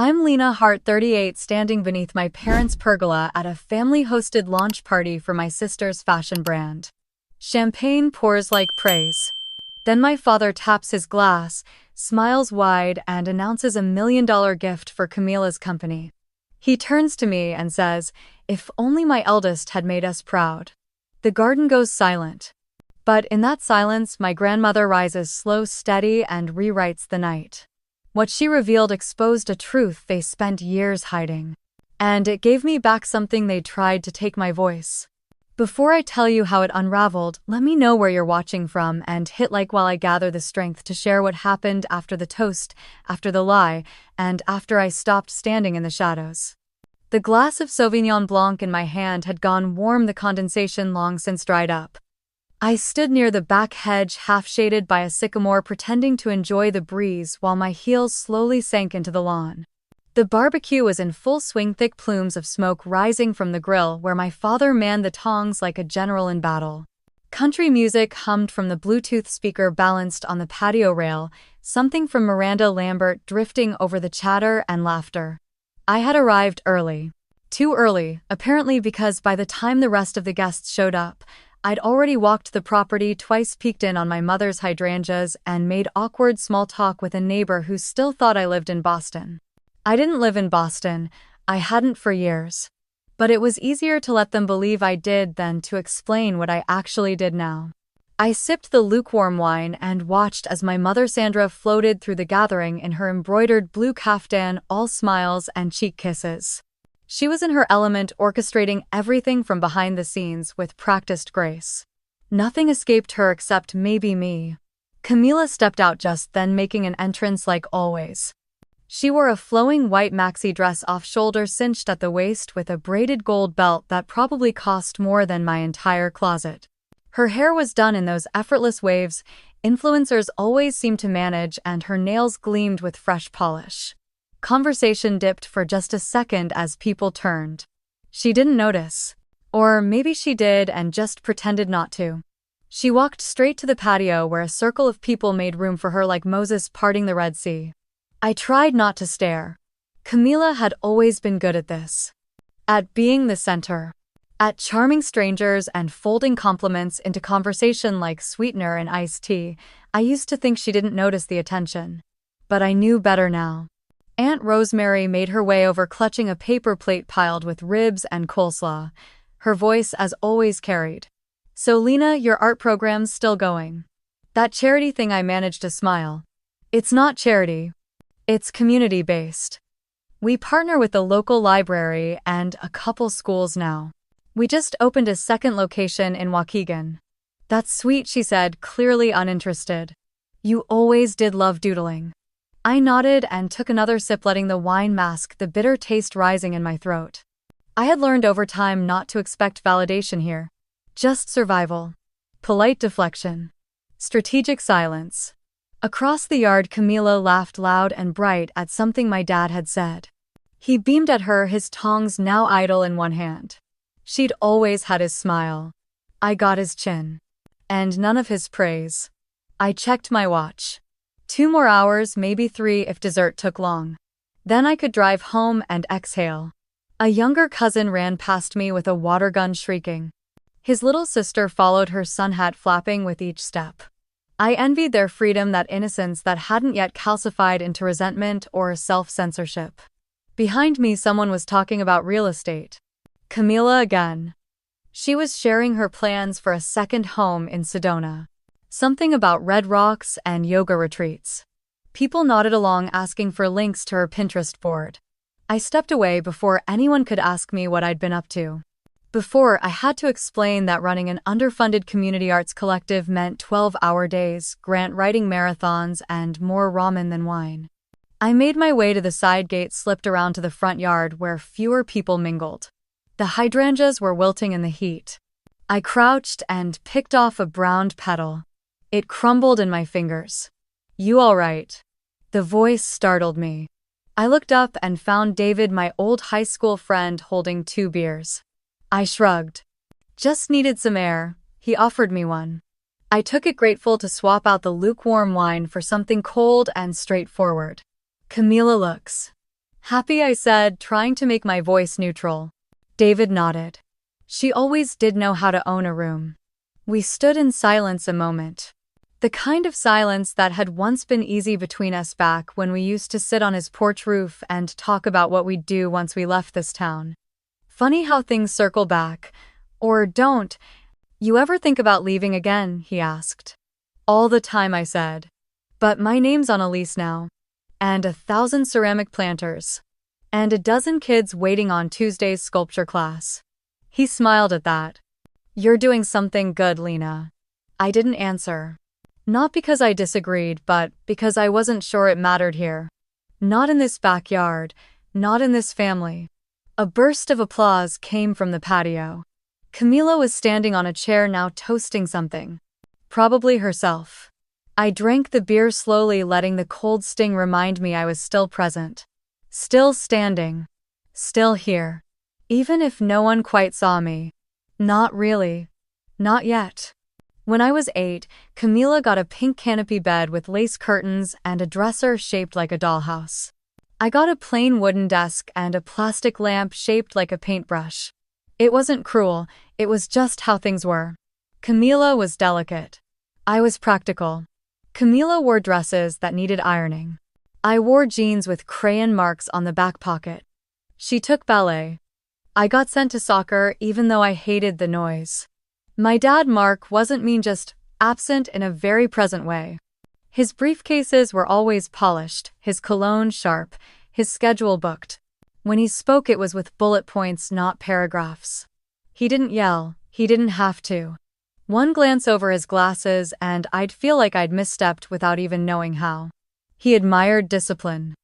I'm Lena, Heart 38, standing beneath my parents' pergola at a family-hosted launch party for my sister's fashion brand. Champagne pours like praise. Then my father taps his glass, smiles wide, and announces $1 million gift for Camila's company. He turns to me and says, "If only my eldest had made us proud." The garden goes silent. But in that silence, my grandmother rises slow, steady, and rewrites the night. What she revealed exposed a truth they spent years hiding. And it gave me back something they tried to take my voice. Before I tell you how it unraveled, let me know where you're watching from and hit like while I gather the strength to share what happened after the toast, after the lie, and after I stopped standing in the shadows. The glass of Sauvignon Blanc in my hand had gone warm, the condensation long since dried up. I stood near the back hedge, half-shaded by a sycamore, pretending to enjoy the breeze while my heels slowly sank into the lawn. The barbecue was in full swing, thick plumes of smoke rising from the grill where my father manned the tongs like a general in battle. Country music hummed from the Bluetooth speaker balanced on the patio rail, something from Miranda Lambert drifting over the chatter and laughter. I had arrived early. Too early, apparently, because by the time the rest of the guests showed up, I'd already walked the property twice, peeked in on my mother's hydrangeas, and made awkward small talk with a neighbor who still thought I lived in Boston. I didn't live in Boston. I hadn't for years. But it was easier to let them believe I did than to explain what I actually did now. I sipped the lukewarm wine and watched as my mother Sandra floated through the gathering in her embroidered blue kaftan, all smiles and cheek kisses. She was in her element, orchestrating everything from behind the scenes with practiced grace. Nothing escaped her except maybe me. Camila stepped out just then, making an entrance like always. She wore a flowing white maxi dress, off-shoulder, cinched at the waist, with a braided gold belt that probably cost more than my entire closet. Her hair was done in those effortless waves influencers always seem to manage, and her nails gleamed with fresh polish. Conversation dipped for just a second as people turned. She didn't notice. Or maybe she did and just pretended not to. She walked straight to the patio where a circle of people made room for her like Moses parting the Red Sea. I tried not to stare. Camila had always been good at this. At being the center. At charming strangers and folding compliments into conversation like sweetener in iced tea. I used to think she didn't notice the attention. But I knew better now. Aunt Rosemary made her way over, clutching a paper plate piled with ribs and coleslaw. Her voice, as always, carried. "So Lena, your art program's still going?" "That charity thing," I managed to smile. "It's not charity. It's community-based. We partner with the local library and a couple schools now. We just opened a second location in Waukegan." "That's sweet," she said, clearly uninterested. "You always did love doodling." I nodded and took another sip, letting the wine mask the bitter taste rising in my throat. I had learned over time not to expect validation here. Just survival. Polite deflection. Strategic silence. Across the yard, Camila laughed loud and bright at something my dad had said. He beamed at her, his tongs now idle in one hand. She'd always had his smile. I got his chin. And none of his praise. I checked my watch. 2 more hours, maybe 3 if dessert took long. Then I could drive home and exhale. A younger cousin ran past me with a water gun, shrieking. His little sister followed, her sun hat flapping with each step. I envied their freedom, that innocence that hadn't yet calcified into resentment or self-censorship. Behind me, someone was talking about real estate. Camila again. She was sharing her plans for a second home in Sedona. Something about red rocks and yoga retreats. People nodded along, asking for links to her Pinterest board. I stepped away before anyone could ask me what I'd been up to. Before, I had to explain that running an underfunded community arts collective meant 12-hour days, grant writing marathons, and more ramen than wine. I made my way to the side gate, slipped around to the front yard where fewer people mingled. The hydrangeas were wilting in the heat. I crouched and picked off a browned petal. It crumbled in my fingers. "You all right?" The voice startled me. I looked up and found David, my old high school friend, holding 2 beers. I shrugged. "Just needed some air." He offered me one. I took it, grateful to swap out the lukewarm wine for something cold and straightforward. "Camila looks Happy, I said, trying to make my voice neutral. David nodded. She always did know how to own a room. We stood in silence a moment. The kind of silence that had once been easy between us back when we used to sit on his porch roof and talk about what we'd do once we left this town. Funny how things circle back. Or don't. You ever think about leaving again? He asked. All the time, I said. But my name's on a lease now. And 1,000 ceramic planters. And a dozen kids waiting on Tuesday's sculpture class. He smiled at that. You're doing something good, Lena. I didn't answer. Not because I disagreed, but because I wasn't sure it mattered here. Not in this backyard, not in this family. A burst of applause came from the patio. Camila was standing on a chair now toasting something. Probably herself. I drank the beer slowly, letting the cold sting remind me I was still present. Still standing. Still here. Even if no one quite saw me. Not really. Not yet. When I was 8, Camila got a pink canopy bed with lace curtains and a dresser shaped like a dollhouse. I got a plain wooden desk and a plastic lamp shaped like a paintbrush. It wasn't cruel, it was just how things were. Camila was delicate. I was practical. Camila wore dresses that needed ironing. I wore jeans with crayon marks on the back pocket. She took ballet. I got sent to soccer even though I hated the noise. My dad, Mark, wasn't mean, just absent in a very present way. His briefcases were always polished, his cologne sharp, his schedule booked. When he spoke, it was with bullet points, not paragraphs. He didn't yell, he didn't have to. One glance over his glasses and I'd feel like I'd misstepped without even knowing how. He admired discipline.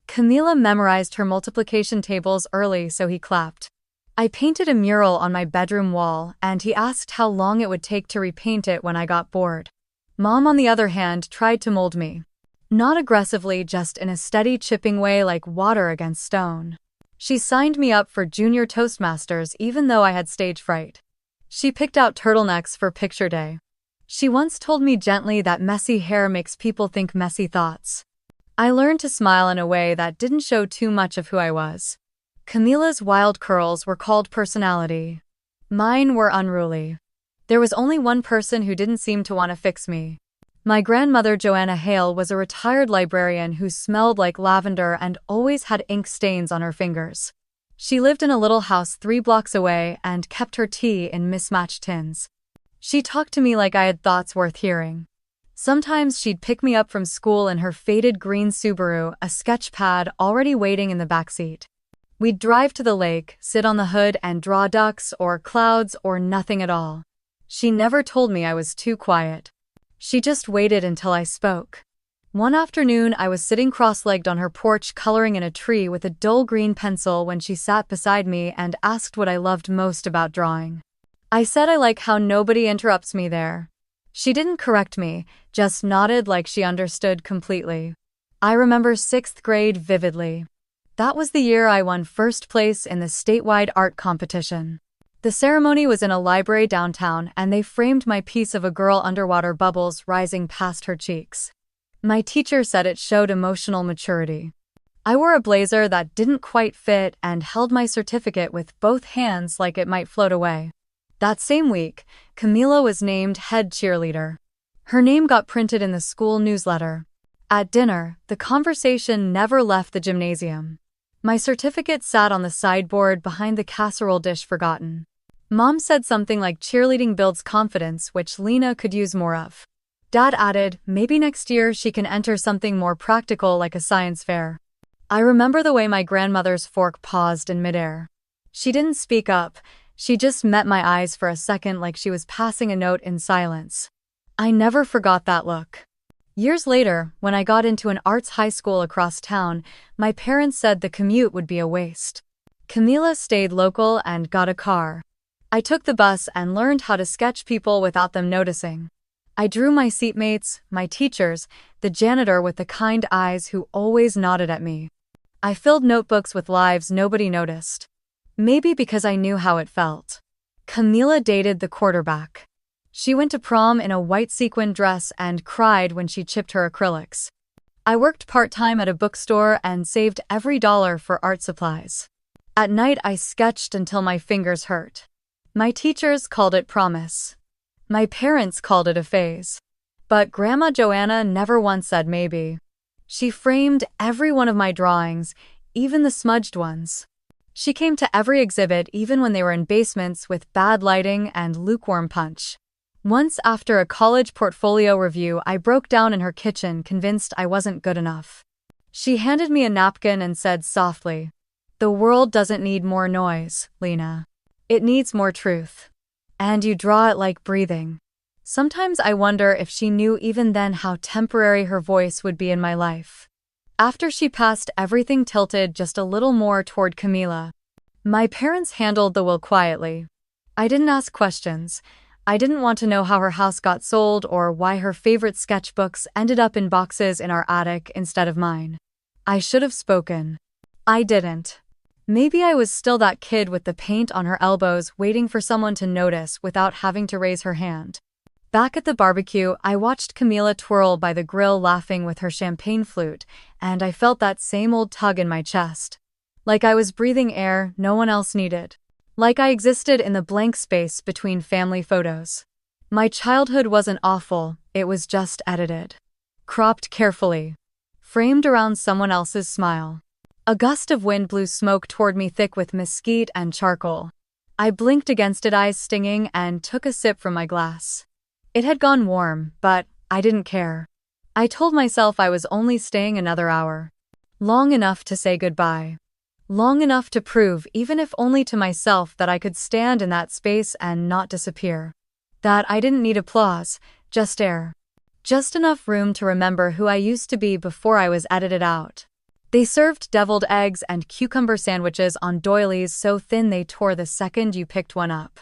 Camila memorized her multiplication tables early, so he clapped. I painted a mural on my bedroom wall, and he asked how long it would take to repaint it when I got bored. Mom, on the other hand, tried to mold me. Not aggressively, just in a steady chipping way like water against stone. She signed me up for junior Toastmasters even though I had stage fright. She picked out turtlenecks for picture day. She once told me gently that messy hair makes people think messy thoughts. I learned to smile in a way that didn't show too much of who I was. Camila's wild curls were called personality. Mine were unruly. There was only one person who didn't seem to want to fix me. My grandmother, Joanna, was a retired librarian who smelled like lavender and always had ink stains on her fingers. She lived in a little house 3 blocks away and kept her tea in mismatched tins. She talked to me like I had thoughts worth hearing. Sometimes she'd pick me up from school in her faded green Subaru, a sketch pad already waiting in the backseat. We'd drive to the lake, sit on the hood and draw ducks or clouds or nothing at all. She never told me I was too quiet. She just waited until I spoke. One afternoon, I was sitting cross-legged on her porch coloring in a tree with a dull green pencil when she sat beside me and asked what I loved most about drawing. I said I like how nobody interrupts me there. She didn't correct me, just nodded like she understood completely. I remember 6th grade vividly. That was the year I won first place in the statewide art competition. The ceremony was in a library downtown, and they framed my piece of a girl underwater, bubbles rising past her cheeks. My teacher said it showed emotional maturity. I wore a blazer that didn't quite fit and held my certificate with both hands like it might float away. That same week, Camila was named head cheerleader. Her name got printed in the school newsletter. At dinner, the conversation never left the gymnasium. My certificate sat on the sideboard behind the casserole dish, forgotten. Mom said something like cheerleading builds confidence, which Lena could use more of. Dad added, maybe next year she can enter something more practical like a science fair. I remember the way my grandmother's fork paused in midair. She didn't speak up, she just met my eyes for a second like she was passing a note in silence. I never forgot that look. Years later, when I got into an arts high school across town, my parents said the commute would be a waste. Camila stayed local and got a car. I took the bus and learned how to sketch people without them noticing. I drew my seatmates, my teachers, the janitor with the kind eyes who always nodded at me. I filled notebooks with lives nobody noticed. Maybe because I knew how it felt. Camila dated the quarterback. She went to prom in a white sequin dress and cried when she chipped her acrylics. I worked part-time at a bookstore and saved every dollar for art supplies. At night, I sketched until my fingers hurt. My teachers called it promise. My parents called it a phase. But Grandma Joanna never once said maybe. She framed every one of my drawings, even the smudged ones. She came to every exhibit even when they were in basements with bad lighting and lukewarm punch. Once after a college portfolio review, I broke down in her kitchen, convinced I wasn't good enough. She handed me a napkin and said softly, "The world doesn't need more noise, Lena. It needs more truth. And you draw it like breathing." Sometimes I wonder if she knew even then how temporary her voice would be in my life. After she passed, everything tilted just a little more toward Camila. My parents handled the will quietly. I didn't ask questions. I didn't want to know how her house got sold or why her favorite sketchbooks ended up in boxes in our attic instead of mine. I should have spoken. I didn't. Maybe I was still that kid with the paint on her elbows waiting for someone to notice without having to raise her hand. Back at the barbecue, I watched Camila twirl by the grill laughing with her champagne flute, and I felt that same old tug in my chest. Like I was breathing air no one else needed. Like I existed in the blank space between family photos. My childhood wasn't awful, it was just edited. Cropped carefully. Framed around someone else's smile. A gust of wind blew smoke toward me thick with mesquite and charcoal. I blinked against it, eyes stinging, and took a sip from my glass. It had gone warm, but I didn't care. I told myself I was only staying another hour. Long enough to say goodbye. Long enough to prove, even if only to myself, that I could stand in that space and not disappear. That I didn't need applause, just air. Just enough room to remember who I used to be before I was edited out. They served deviled eggs and cucumber sandwiches on doilies so thin they tore the second you picked one up.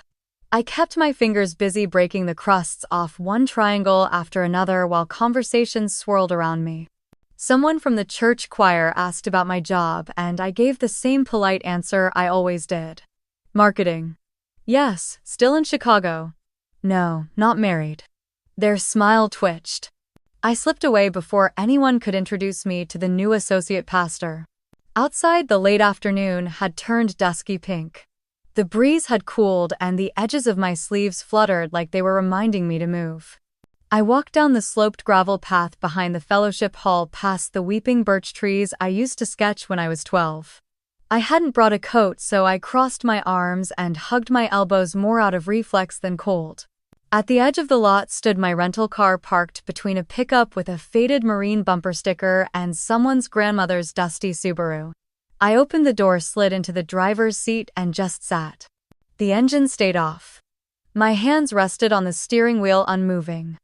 I kept my fingers busy breaking the crusts off one triangle after another while conversations swirled around me. Someone from the church choir asked about my job, and I gave the same polite answer I always did. Marketing. Yes, still in Chicago. No, not married. Their smile twitched. I slipped away before anyone could introduce me to the new associate pastor. Outside, the late afternoon had turned dusky pink. The breeze had cooled and the edges of my sleeves fluttered like they were reminding me to move. I walked down the sloped gravel path behind the fellowship hall past the weeping birch trees I used to sketch when I was 12. I hadn't brought a coat, so I crossed my arms and hugged my elbows more out of reflex than cold. At the edge of the lot stood my rental car parked between a pickup with a faded marine bumper sticker and someone's grandmother's dusty Subaru. I opened the door, slid into the driver's seat, and just sat. The engine stayed off. My hands rested on the steering wheel, unmoving.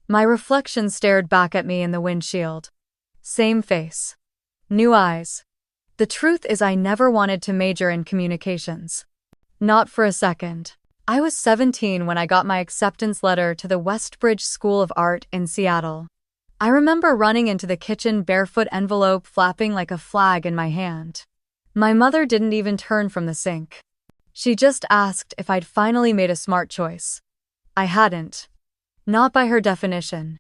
My reflection stared back at me in the windshield. Same face. New eyes. The truth is, I never wanted to major in communications. Not for a second. I was 17 when I got my acceptance letter to the Westbridge School of Art in Seattle. I remember running into the kitchen, barefoot, envelope flapping like a flag in my hand. My mother didn't even turn from the sink. She just asked if I'd finally made a smart choice. I hadn't. Not by her definition.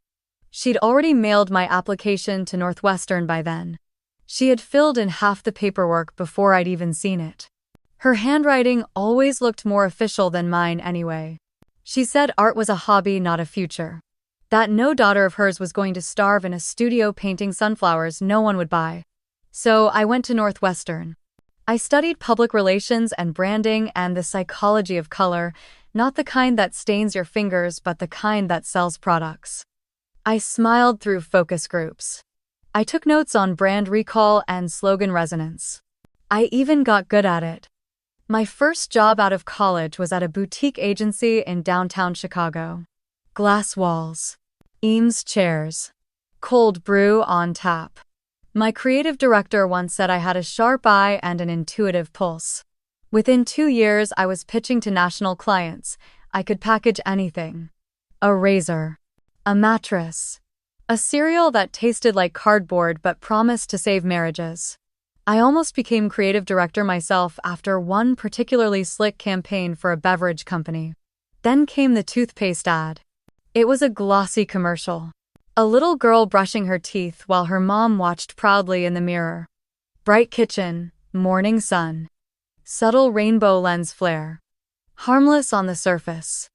She'd already mailed my application to Northwestern by then. She had filled in half the paperwork before I'd even seen it. Her handwriting always looked more official than mine anyway. She said art was a hobby, not a future. That no daughter of hers was going to starve in a studio painting sunflowers no one would buy. So I went to Northwestern. I studied public relations and branding and the psychology of color, not the kind that stains your fingers but the kind that sells products. I smiled through focus groups. I took notes on brand recall and slogan resonance. I even got good at it. My first job out of college was at a boutique agency in downtown Chicago. Glass walls. Eames chairs. Cold brew on tap. My creative director once said I had a sharp eye and an intuitive pulse. Within 2 years, I was pitching to national clients. I could package anything. A razor. A mattress. A cereal that tasted like cardboard but promised to save marriages. I almost became creative director myself after one particularly slick campaign for a beverage company. Then came the toothpaste ad. It was a glossy commercial. A little girl brushing her teeth while her mom watched proudly in the mirror. Bright kitchen, morning sun. Subtle rainbow lens flare. Harmless on the surface.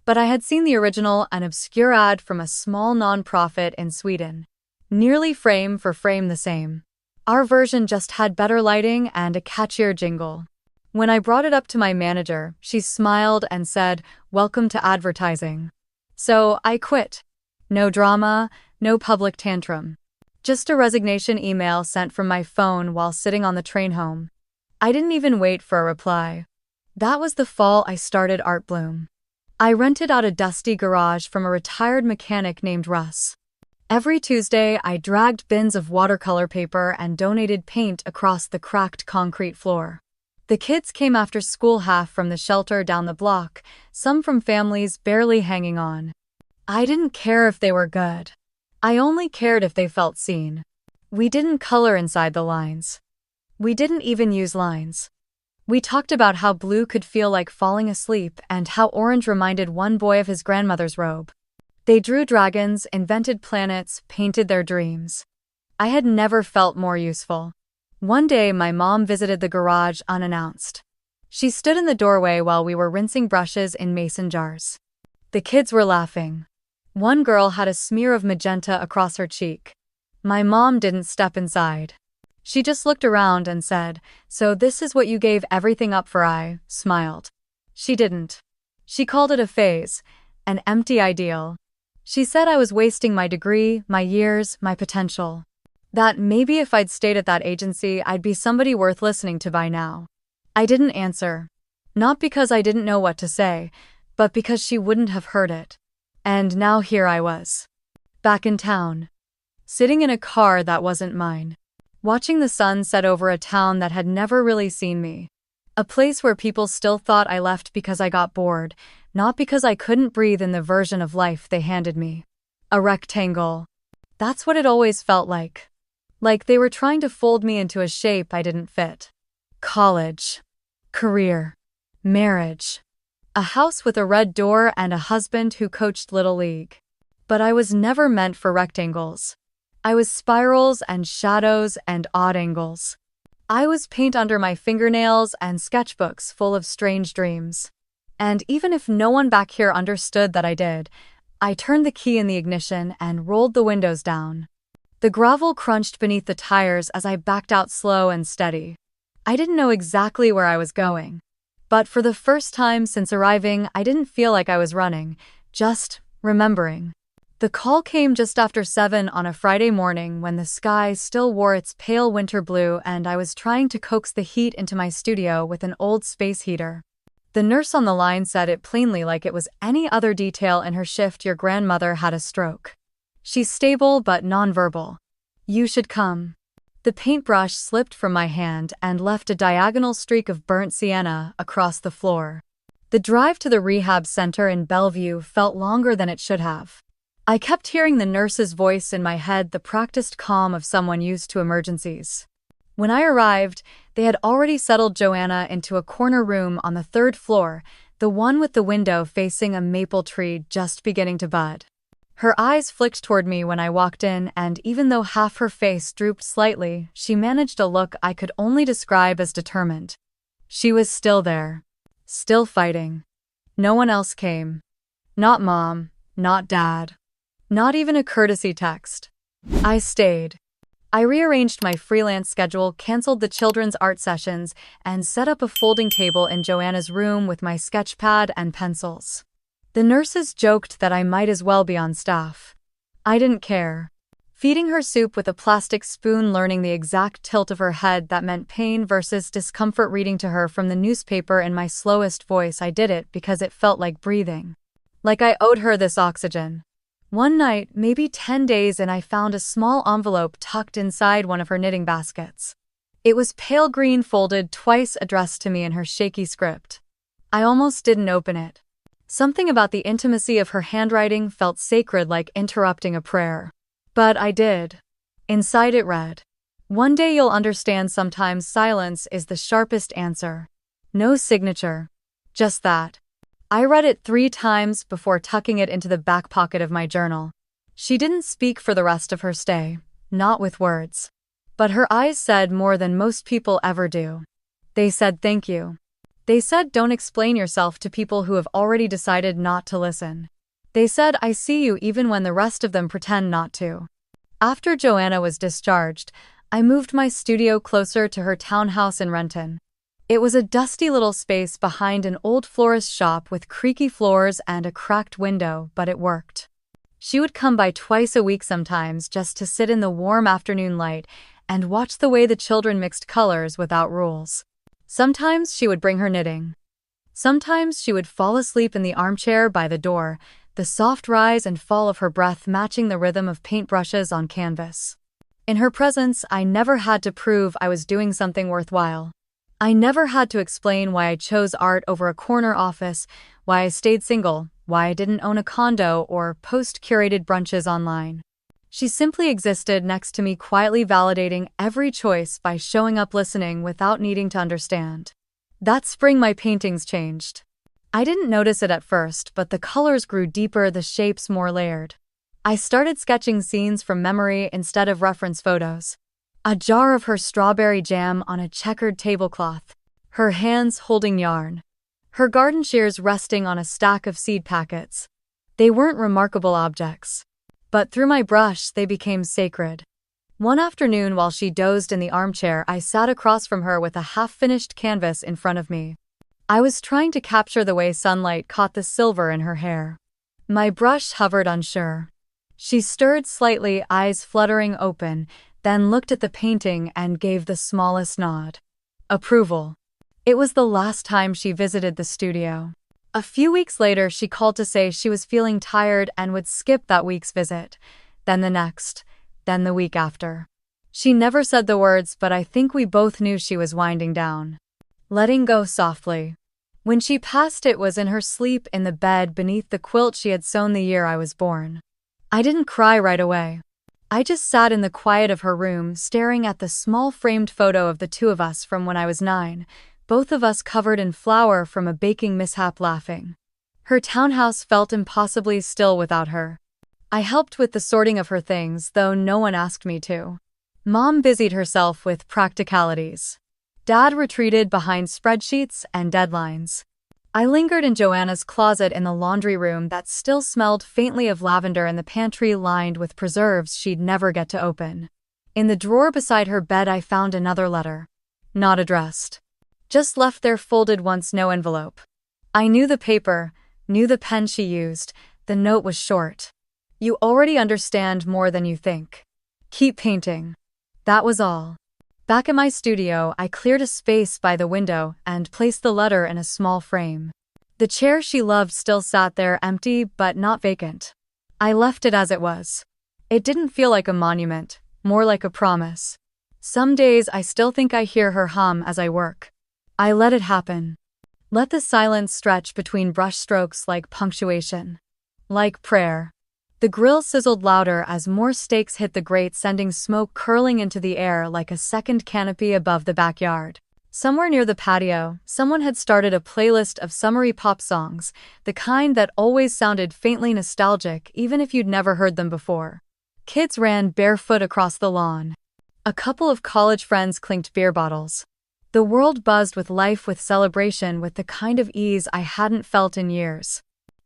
But I had seen the original, an obscure ad from a small non-profit in Sweden. Nearly frame for frame the same. Our version just had better lighting and a catchier jingle. When I brought it up to my manager, she smiled and said, "Welcome to advertising." So I quit. No drama, no public tantrum. Just a resignation email sent from my phone while sitting on the train home. I didn't even wait for a reply. That was the fall I started Art Bloom. I rented out a dusty garage from a retired mechanic named Russ. Every Tuesday, I dragged bins of watercolor paper and donated paint across the cracked concrete floor. The kids came after school, half from the shelter down the block, some from families barely hanging on. I didn't care if they were good. I only cared if they felt seen. We didn't color inside the lines. We didn't even use lines. We talked about how blue could feel like falling asleep and how orange reminded one boy of his grandmother's robe. They drew dragons, invented planets, painted their dreams. I had never felt more useful. One day, my mom visited the garage unannounced. She stood in the doorway while we were rinsing brushes in mason jars. The kids were laughing. One girl had a smear of magenta across her cheek. My mom didn't step inside. She just looked around and said, "So this is what you gave everything up for?" I smiled. She didn't. She called it a phase, an empty ideal. She said I was wasting my degree, my years, my potential. That maybe if I'd stayed at that agency, I'd be somebody worth listening to by now. I didn't answer. Not because I didn't know what to say, but because she wouldn't have heard it. And now here I was. Back in town. Sitting in a car that wasn't mine. Watching the sun set over a town that had never really seen me. A place where people still thought I left because I got bored, not because I couldn't breathe in the version of life they handed me. A rectangle. That's what it always felt like. Like they were trying to fold me into a shape I didn't fit. College. Career. Marriage. A house with a red door and a husband who coached Little League. But I was never meant for rectangles. I was spirals and shadows and odd angles. I was paint under my fingernails and sketchbooks full of strange dreams. And even if no one back here understood that I did, I turned the key in the ignition and rolled the windows down. The gravel crunched beneath the tires as I backed out slow and steady. I didn't know exactly where I was going. But for the first time since arriving, I didn't feel like I was running, just remembering. The call came just after 7 on a Friday morning when the sky still wore its pale winter blue and I was trying to coax the heat into my studio with an old space heater. The nurse on the line said it plainly like it was any other detail in her shift: "Your grandmother had a stroke. She's stable but nonverbal. You should come." The paintbrush slipped from my hand and left a diagonal streak of burnt sienna across the floor. The drive to the rehab center in Bellevue felt longer than it should have. I kept hearing the nurse's voice in my head, the practiced calm of someone used to emergencies. When I arrived, they had already settled Joanna into a corner room on the 3rd floor, the one with the window facing a maple tree just beginning to bud. Her eyes flicked toward me when I walked in, and even though half her face drooped slightly, she managed a look I could only describe as determined. She was still there. Still fighting. No one else came. Not Mom, not Dad. Not even a courtesy text. I stayed. I rearranged my freelance schedule, canceled the children's art sessions, and set up a folding table in Joanna's room with my sketchpad and pencils. The nurses joked that I might as well be on staff. I didn't care. Feeding her soup with a plastic spoon, learning the exact tilt of her head that meant pain versus discomfort, reading to her from the newspaper in my slowest voice. I did it because it felt like breathing. Like I owed her this oxygen. One night, maybe 10 days in, I found a small envelope tucked inside one of her knitting baskets. It was pale green, folded twice, addressed to me in her shaky script. I almost didn't open it. Something about the intimacy of her handwriting felt sacred, like interrupting a prayer. But I did. Inside it read, "One day you'll understand, sometimes silence is the sharpest answer." No signature. Just that. I read it 3 times before tucking it into the back pocket of my journal. She didn't speak for the rest of her stay, not with words. But her eyes said more than most people ever do. They said thank you. They said don't explain yourself to people who have already decided not to listen. They said I see you even when the rest of them pretend not to. After Joanna was discharged, I moved my studio closer to her townhouse in Renton. It was a dusty little space behind an old florist shop with creaky floors and a cracked window, but it worked. She would come by twice a week sometimes just to sit in the warm afternoon light and watch the way the children mixed colors without rules. Sometimes she would bring her knitting. Sometimes she would fall asleep in the armchair by the door, the soft rise and fall of her breath matching the rhythm of paintbrushes on canvas. In her presence, I never had to prove I was doing something worthwhile. I never had to explain why I chose art over a corner office, why I stayed single, why I didn't own a condo or post curated brunches online. She simply existed next to me, quietly validating every choice by showing up listening without needing to understand. That spring my paintings changed. I didn't notice it at first, but the colors grew deeper, the shapes more layered. I started sketching scenes from memory instead of reference photos. A jar of her strawberry jam on a checkered tablecloth, her hands holding yarn, her garden shears resting on a stack of seed packets. They weren't remarkable objects, but through my brush they became sacred. One afternoon while she dozed in the armchair, I sat across from her with a half-finished canvas in front of me. I was trying to capture the way sunlight caught the silver in her hair. My brush hovered unsure. She stirred slightly, eyes fluttering open, then looked at the painting and gave the smallest nod. Approval. It was the last time she visited the studio. A few weeks later, she called to say she was feeling tired and would skip that week's visit, then the next, then the week after. She never said the words, but I think we both knew she was winding down. Letting go softly. When she passed, it was in her sleep in the bed beneath the quilt she had sewn the year I was born. I didn't cry right away. I just sat in the quiet of her room, staring at the small framed photo of the two of us from when I was 9, both of us covered in flour from a baking mishap, laughing. Her townhouse felt impossibly still without her. I helped with the sorting of her things, though no one asked me to. Mom busied herself with practicalities. Dad retreated behind spreadsheets and deadlines. I lingered in Joanna's closet in the laundry room that still smelled faintly of lavender, and the pantry lined with preserves she'd never get to open. In the drawer beside her bed I found another letter. Not addressed. Just left there folded once, no envelope. I knew the paper, knew the pen she used. The note was short. You already understand more than you think. Keep painting. That was all. Back at my studio, I cleared a space by the window and placed the letter in a small frame. The chair she loved still sat there, empty but not vacant. I left it as it was. It didn't feel like a monument, more like a promise. Some days I still think I hear her hum as I work. I let it happen. Let the silence stretch between brushstrokes like punctuation. Like prayer. The grill sizzled louder as more steaks hit the grate, sending smoke curling into the air like a second canopy above the backyard. Somewhere near the patio, someone had started a playlist of summery pop songs, the kind that always sounded faintly nostalgic even if you'd never heard them before. Kids ran barefoot across the lawn. A couple of college friends clinked beer bottles. The world buzzed with life, with celebration, with the kind of ease I hadn't felt in years.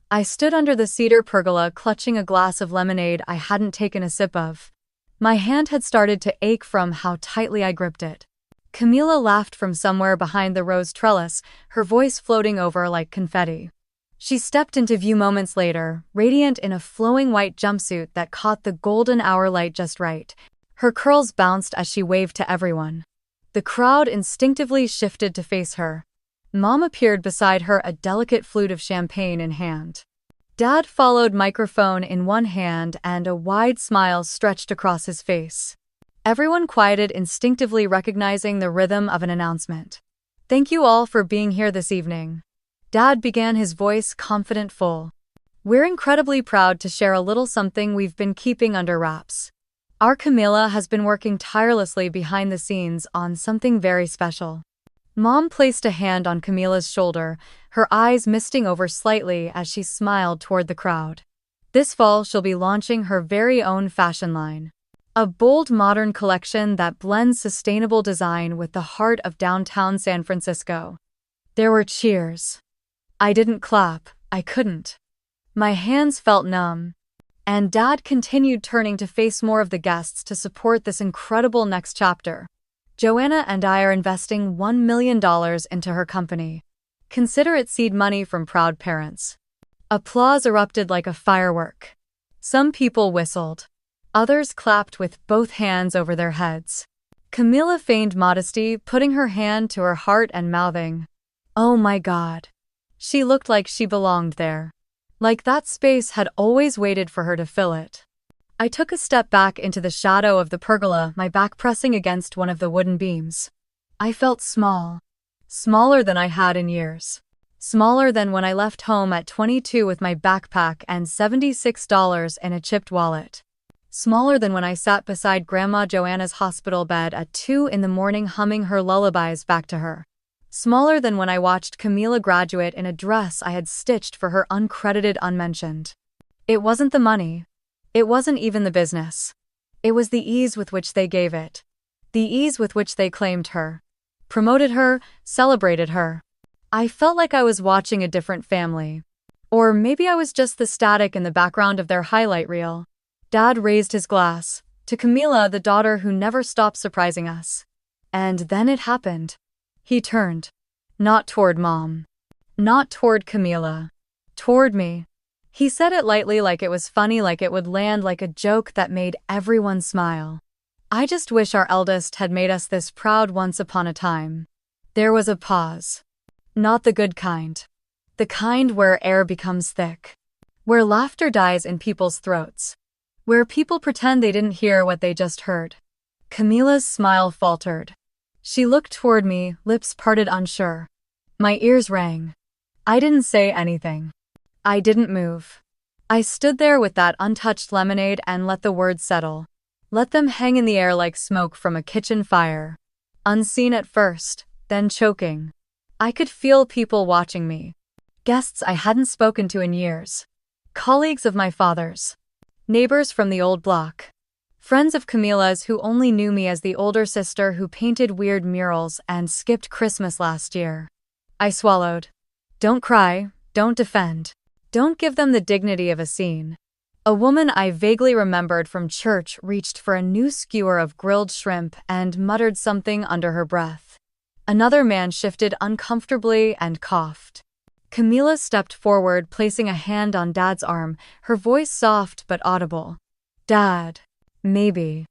I stood under the cedar pergola, clutching a glass of lemonade I hadn't taken a sip of. My hand had started to ache from how tightly I gripped it. Camila laughed from somewhere behind the rose trellis, her voice floating over like confetti. She stepped into view moments later, radiant in a flowing white jumpsuit that caught the golden hour light just right. Her curls bounced as she waved to everyone. The crowd instinctively shifted to face her. Mom appeared beside her, a delicate flute of champagne in hand. Dad followed, microphone in one hand, and a wide smile stretched across his face. Everyone quieted, instinctively recognizing the rhythm of an announcement. Thank you all for being here this evening. Dad began, his voice confident, full. We're incredibly proud to share a little something we've been keeping under wraps. Our Camila has been working tirelessly behind the scenes on something very special. Mom placed a hand on Camila's shoulder, her eyes misting over slightly as she smiled toward the crowd. This fall she'll be launching her very own fashion line. A bold modern collection that blends sustainable design with the heart of downtown San Francisco. There were cheers. I didn't clap, I couldn't. My hands felt numb. And Dad continued turning to face more of the guests to support this incredible next chapter. Joanna and I are investing $1 million into her company. Consider it seed money from proud parents. Applause erupted like a firework. Some people whistled. Others clapped with both hands over their heads. Camila feigned modesty, putting her hand to her heart and mouthing, "Oh my God." She looked like she belonged there. Like that space had always waited for her to fill it. I took a step back into the shadow of the pergola, my back pressing against one of the wooden beams. I felt small. Smaller than I had in years. Smaller than when I left home at 22 with my backpack and $76 in a chipped wallet. Smaller than when I sat beside Grandma Joanna's hospital bed at 2 in the morning humming her lullabies back to her. Smaller than when I watched Camila graduate in a dress I had stitched for her uncredited unmentioned. It wasn't the money. It wasn't even the business. It was the ease with which they gave it. The ease with which they claimed her. Promoted her, celebrated her. I felt like I was watching a different family. Or maybe I was just the static in the background of their highlight reel. Dad raised his glass, to Camila, the daughter who never stopped surprising us. And then it happened. He turned. Not toward Mom. Not toward Camila. Toward me. He said it lightly, like it was funny, like it would land like a joke that made everyone smile. "I just wish our eldest had made us this proud once upon a time." There was a pause. Not the good kind. The kind where air becomes thick. Where laughter dies in people's throats. Where people pretend they didn't hear what they just heard. Camila's smile faltered. She looked toward me, lips parted unsure. My ears rang. I didn't say anything. I didn't move. I stood there with that untouched lemonade and let the words settle. Let them hang in the air like smoke from a kitchen fire. Unseen at first, then choking. I could feel people watching me. Guests I hadn't spoken to in years. Colleagues of my father's. Neighbors from the old block. Friends of Camila's who only knew me as the older sister who painted weird murals and skipped Christmas last year. I swallowed. Don't cry, don't defend. Don't give them the dignity of a scene. A woman I vaguely remembered from church reached for a new skewer of grilled shrimp and muttered something under her breath. Another man shifted uncomfortably and coughed. Camila stepped forward, placing a hand on Dad's arm, her voice soft but audible. "Dad. Maybe."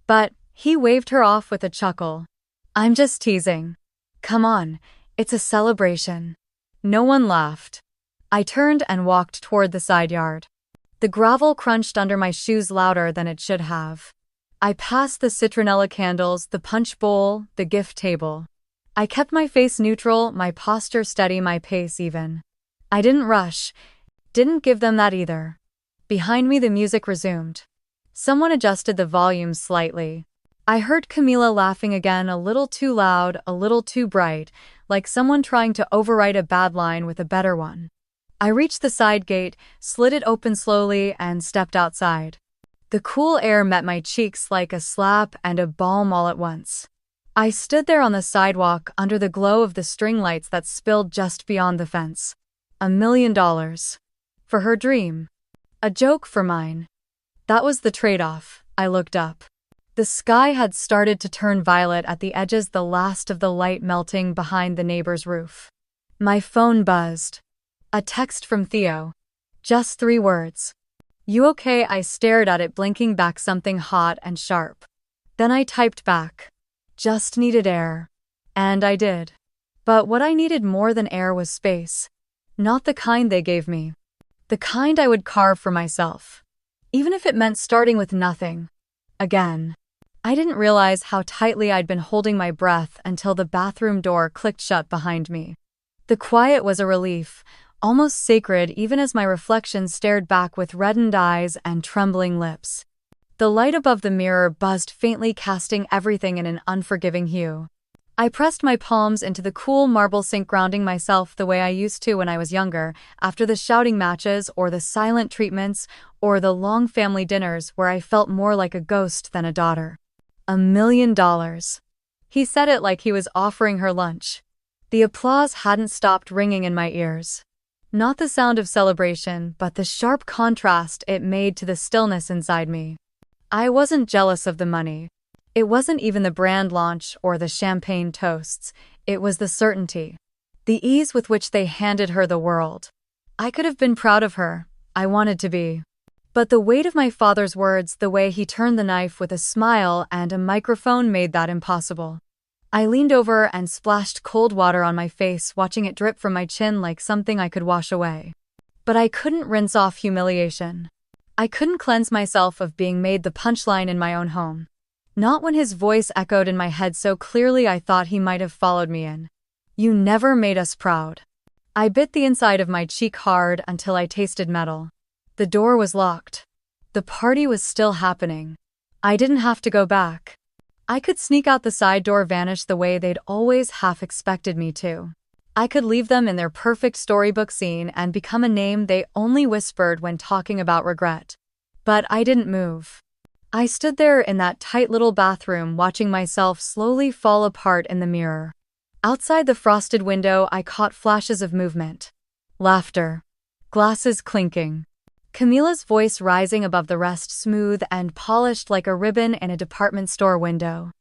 But he waved her off with a chuckle. "I'm just teasing. Come on, it's a celebration." No one laughed. I turned and walked toward the side yard. The gravel crunched under my shoes louder than it should have. I passed the citronella candles, the punch bowl, the gift table. I kept my face neutral, my posture steady, my pace even. I didn't rush. Didn't give them that either. Behind me the music resumed. Someone adjusted the volume slightly. I heard Camila laughing again, a little too loud, a little too bright, like someone trying to overwrite a bad line with a better one. I reached the side gate, slid it open slowly, and stepped outside. The cool air met my cheeks like a slap and a balm all at once. I stood there on the sidewalk under the glow of the string lights that spilled just beyond the fence. $1 million. For her dream. A joke for mine. That was the trade-off. I looked up. The sky had started to turn violet at the edges, the last of the light melting behind the neighbor's roof. My phone buzzed. A text from Theo. Just 3 words. "You okay?" I stared at it, blinking back something hot and sharp. Then I typed back. Just needed air. And I did. But what I needed more than air was space. Not the kind they gave me. The kind I would carve for myself. Even if it meant starting with nothing. Again. I didn't realize how tightly I'd been holding my breath until the bathroom door clicked shut behind me. The quiet was a relief, almost sacred, even as my reflection stared back with reddened eyes and trembling lips. The light above the mirror buzzed faintly, casting everything in an unforgiving hue. I pressed my palms into the cool marble sink, grounding myself the way I used to when I was younger, after the shouting matches or the silent treatments or the long family dinners where I felt more like a ghost than a daughter. $1 million. He said it like he was offering her lunch. The applause hadn't stopped ringing in my ears. Not the sound of celebration, but the sharp contrast it made to the stillness inside me. I wasn't jealous of the money. It wasn't even the brand launch or the champagne toasts. It was the certainty. The ease with which they handed her the world. I could have been proud of her. I wanted to be. But the weight of my father's words, the way he turned the knife with a smile and a microphone, made that impossible. I leaned over and splashed cold water on my face, watching it drip from my chin like something I could wash away. But I couldn't rinse off humiliation. I couldn't cleanse myself of being made the punchline in my own home. Not when his voice echoed in my head so clearly I thought he might have followed me in. You never made us proud. I bit the inside of my cheek hard until I tasted metal. The door was locked. The party was still happening. I didn't have to go back. I could sneak out the side door, vanish the way they'd always half expected me to. I could leave them in their perfect storybook scene and become a name they only whispered when talking about regret. But I didn't move. I stood there in that tight little bathroom, watching myself slowly fall apart in the mirror. Outside the frosted window, I caught flashes of movement. Laughter. Glasses clinking. Camila's voice rising above the rest, smooth and polished like a ribbon in a department store window.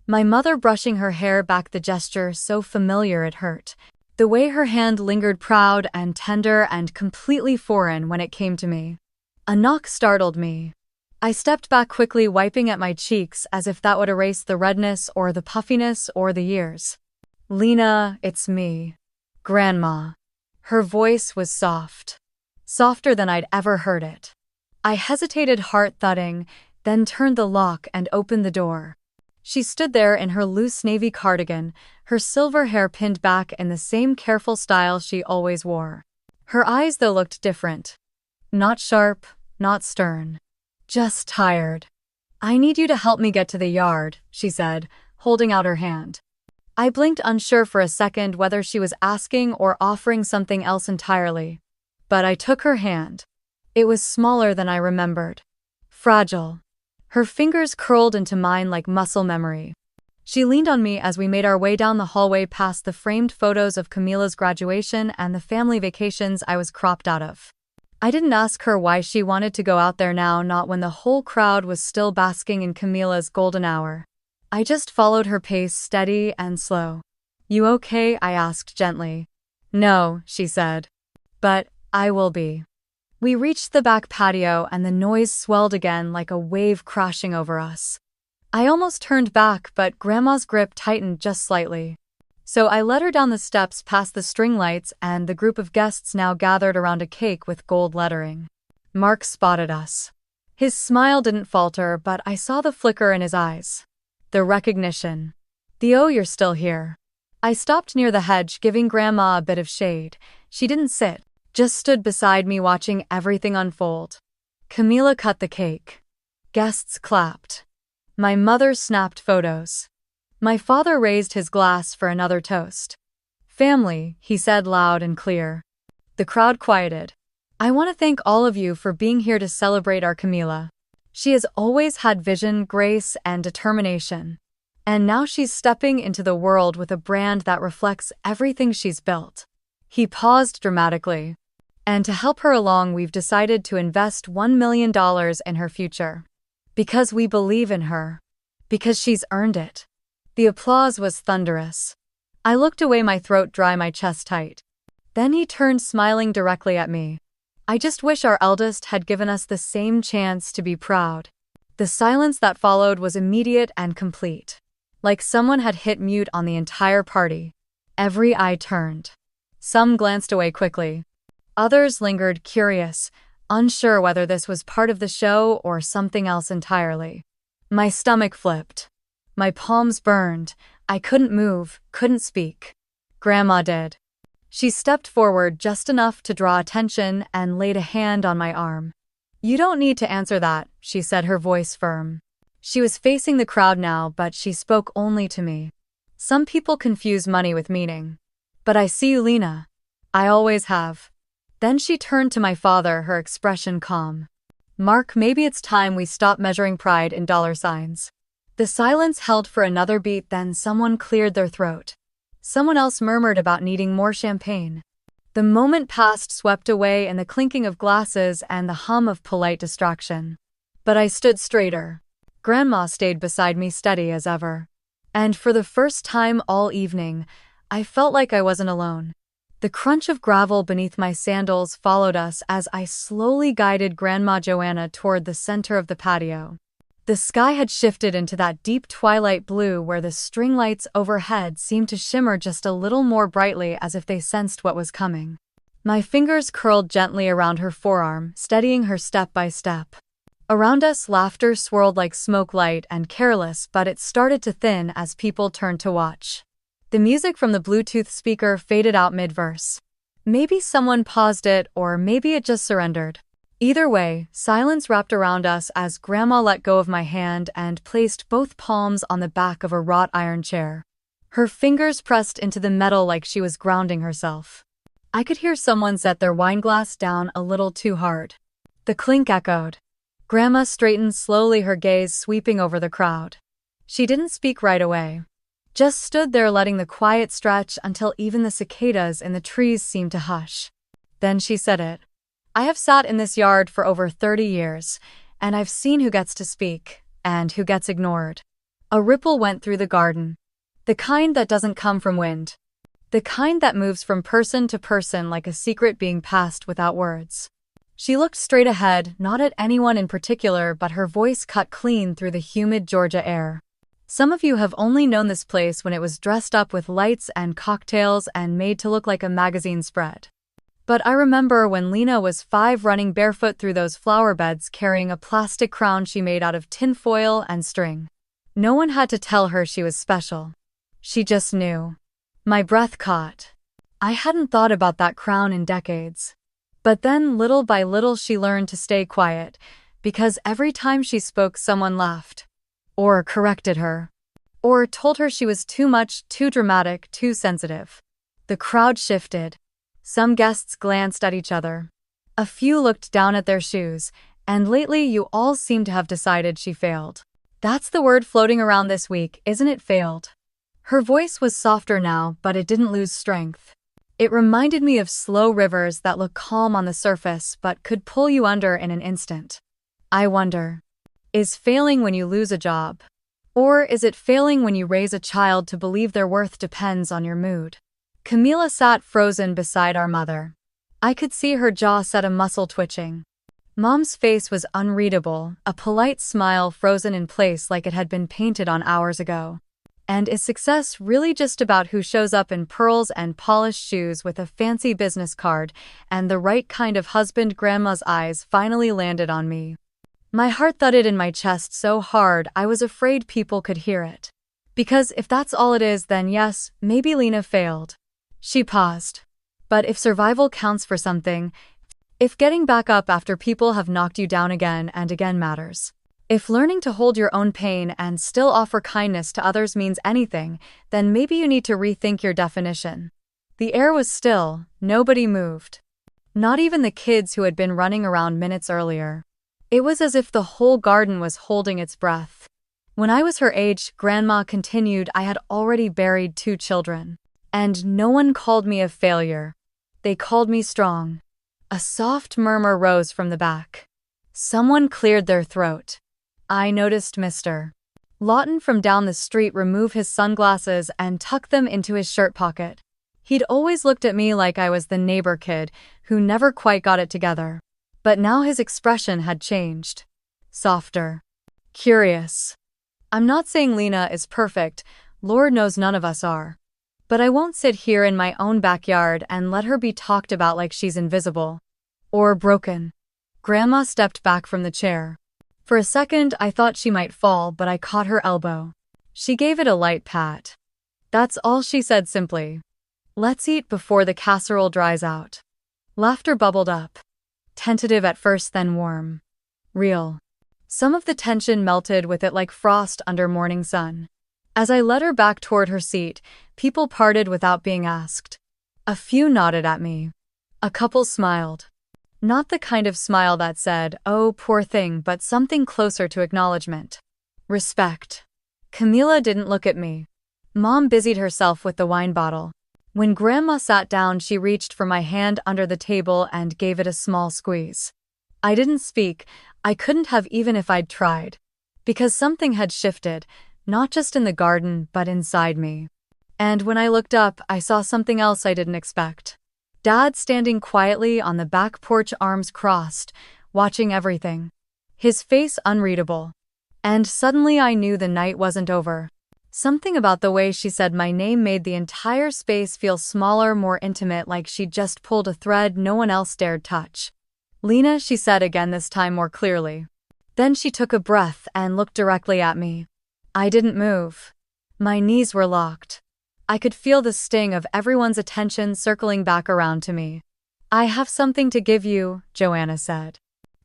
My mother brushing her hair back, the gesture so familiar it hurt. The way her hand lingered, proud and tender and completely foreign when it came to me. A knock startled me. I stepped back quickly, wiping at my cheeks as if that would erase the redness or the puffiness or the years. Lena, it's me. Grandma. Her voice was soft. Softer than I'd ever heard it. I hesitated, heart thudding, then turned the lock and opened the door. She stood there in her loose navy cardigan, her silver hair pinned back in the same careful style she always wore. Her eyes, though, looked different. Not sharp, not stern. Just tired. I need you to help me get to the yard, she said, holding out her hand. I blinked, unsure for a second whether she was asking or offering something else entirely. But I took her hand. It was smaller than I remembered. Fragile. Her fingers curled into mine like muscle memory. She leaned on me as we made our way down the hallway, past the framed photos of Camila's graduation and the family vacations I was cropped out of. I didn't ask her why she wanted to go out there now, not when the whole crowd was still basking in Camila's golden hour. I just followed her pace, steady and slow. You okay? I asked gently. No, she said. But I will be. We reached the back patio and the noise swelled again like a wave crashing over us. I almost turned back, but Grandma's grip tightened just slightly. So I led her down the steps, past the string lights and the group of guests now gathered around a cake with gold lettering. Mark spotted us. His smile didn't falter, but I saw the flicker in his eyes. The recognition. The "oh, you're still here." I stopped near the hedge, giving Grandma a bit of shade. She didn't sit. Just stood beside me, watching everything unfold. Camila cut the cake. Guests clapped. My mother snapped photos. My father raised his glass for another toast. Family, he said loud and clear. The crowd quieted. I want to thank all of you for being here to celebrate our Camila. She has always had vision, grace, and determination. And now she's stepping into the world with a brand that reflects everything she's built. He paused dramatically. And to help her along, we've decided to invest $1 million in her future. Because we believe in her. Because she's earned it. The applause was thunderous. I looked away, my throat dry, my chest tight. Then he turned, smiling directly at me. I just wish our eldest had given us the same chance to be proud. The silence that followed was immediate and complete. Like someone had hit mute on the entire party. Every eye turned. Some glanced away quickly. Others lingered, curious, unsure whether this was part of the show or something else entirely. My stomach flipped. My palms burned. I couldn't move, couldn't speak. Grandma did. She stepped forward just enough to draw attention and laid a hand on my arm. You don't need to answer that, she said, her voice firm. She was facing the crowd now, but she spoke only to me. Some people confuse money with meaning. But I see you, Lena. I always have. Then she turned to my father, her expression calm. Mark, maybe it's time we stop measuring pride in dollar signs. The silence held for another beat, then someone cleared their throat. Someone else murmured about needing more champagne. The moment passed, swept away in the clinking of glasses and the hum of polite distraction. But I stood straighter. Grandma stayed beside me, steady as ever. And for the first time all evening, I felt like I wasn't alone. The crunch of gravel beneath my sandals followed us as I slowly guided Grandma Joanna toward the center of the patio. The sky had shifted into that deep twilight blue where the string lights overhead seemed to shimmer just a little more brightly, as if they sensed what was coming. My fingers curled gently around her forearm, steadying her step by step. Around us, laughter swirled like smoke, light and careless, but it started to thin as people turned to watch. The music from the Bluetooth speaker faded out mid-verse. Maybe someone paused it, or maybe it just surrendered. Either way, silence wrapped around us as Grandma let go of my hand and placed both palms on the back of a wrought iron chair. Her fingers pressed into the metal like she was grounding herself. I could hear someone set their wineglass down a little too hard. The clink echoed. Grandma straightened slowly, her gaze sweeping over the crowd. She didn't speak right away. Just stood there, letting the quiet stretch until even the cicadas in the trees seemed to hush. Then she said it. I have sat in this yard for over 30 years, and I've seen who gets to speak, and who gets ignored. A ripple went through the garden. The kind that doesn't come from wind. The kind that moves from person to person like a secret being passed without words. She looked straight ahead, not at anyone in particular, but her voice cut clean through the humid Georgia air. Some of you have only known this place when it was dressed up with lights and cocktails and made to look like a magazine spread. But I remember when Lena was 5, running barefoot through those flower beds carrying a plastic crown she made out of tin foil and string. No one had to tell her she was special. She just knew. My breath caught. I hadn't thought about that crown in decades. But then, little by little, she learned to stay quiet, because every time she spoke, someone laughed. Or corrected her. Or told her she was too much, too dramatic, too sensitive. The crowd shifted. Some guests glanced at each other. A few looked down at their shoes, and lately you all seem to have decided she failed. That's the word floating around this week, isn't it? Failed. Her voice was softer now, but it didn't lose strength. It reminded me of slow rivers that look calm on the surface but could pull you under in an instant. I wonder, is failing when you lose a job? Or is it failing when you raise a child to believe their worth depends on your mood? Camila sat frozen beside our mother. I could see her jaw set, a muscle twitching. Mom's face was unreadable, a polite smile frozen in place like it had been painted on hours ago. And is success really just about who shows up in pearls and polished shoes with a fancy business card and the right kind of husband? Grandma's eyes finally landed on me. My heart thudded in my chest so hard I was afraid people could hear it. Because if that's all it is, then yes, maybe Lena failed. She paused. But if survival counts for something, if getting back up after people have knocked you down again and again matters, if learning to hold your own pain and still offer kindness to others means anything, then maybe you need to rethink your definition. The air was still, nobody moved. Not even the kids who had been running around minutes earlier. It was as if the whole garden was holding its breath. When I was her age, Grandma continued, I had already buried 2 children. And no one called me a failure. They called me strong. A soft murmur rose from the back. Someone cleared their throat. I noticed Mr. Lawton from down the street remove his sunglasses and tuck them into his shirt pocket. He'd always looked at me like I was the neighbor kid who never quite got it together. But now his expression had changed. Softer. Curious. I'm not saying Lena is perfect, Lord knows none of us are. But I won't sit here in my own backyard and let her be talked about like she's invisible. Or broken. Grandma stepped back from the chair. For a second I thought she might fall, but I caught her elbow. She gave it a light pat. That's all she said simply. Let's eat before the casserole dries out. Laughter bubbled up. Tentative at first, then warm. Real. Some of the tension melted with it like frost under morning sun. As I led her back toward her seat, people parted without being asked. A few nodded at me. A couple smiled. Not the kind of smile that said, "Oh, poor thing," but something closer to acknowledgement. Respect. Camila didn't look at me. Mom busied herself with the wine bottle. When Grandma sat down, she reached for my hand under the table and gave it a small squeeze. I didn't speak. I couldn't have even if I'd tried. Because something had shifted, not just in the garden, but inside me. And when I looked up, I saw something else I didn't expect. Dad standing quietly on the back porch, arms crossed, watching everything. His face unreadable. And suddenly I knew the night wasn't over. Something about the way she said my name made the entire space feel smaller, more intimate, like she'd just pulled a thread no one else dared touch. "Lena," she said again, this time more clearly. Then she took a breath and looked directly at me. I didn't move. My knees were locked. I could feel the sting of everyone's attention circling back around to me. "I have something to give you," Joanna said.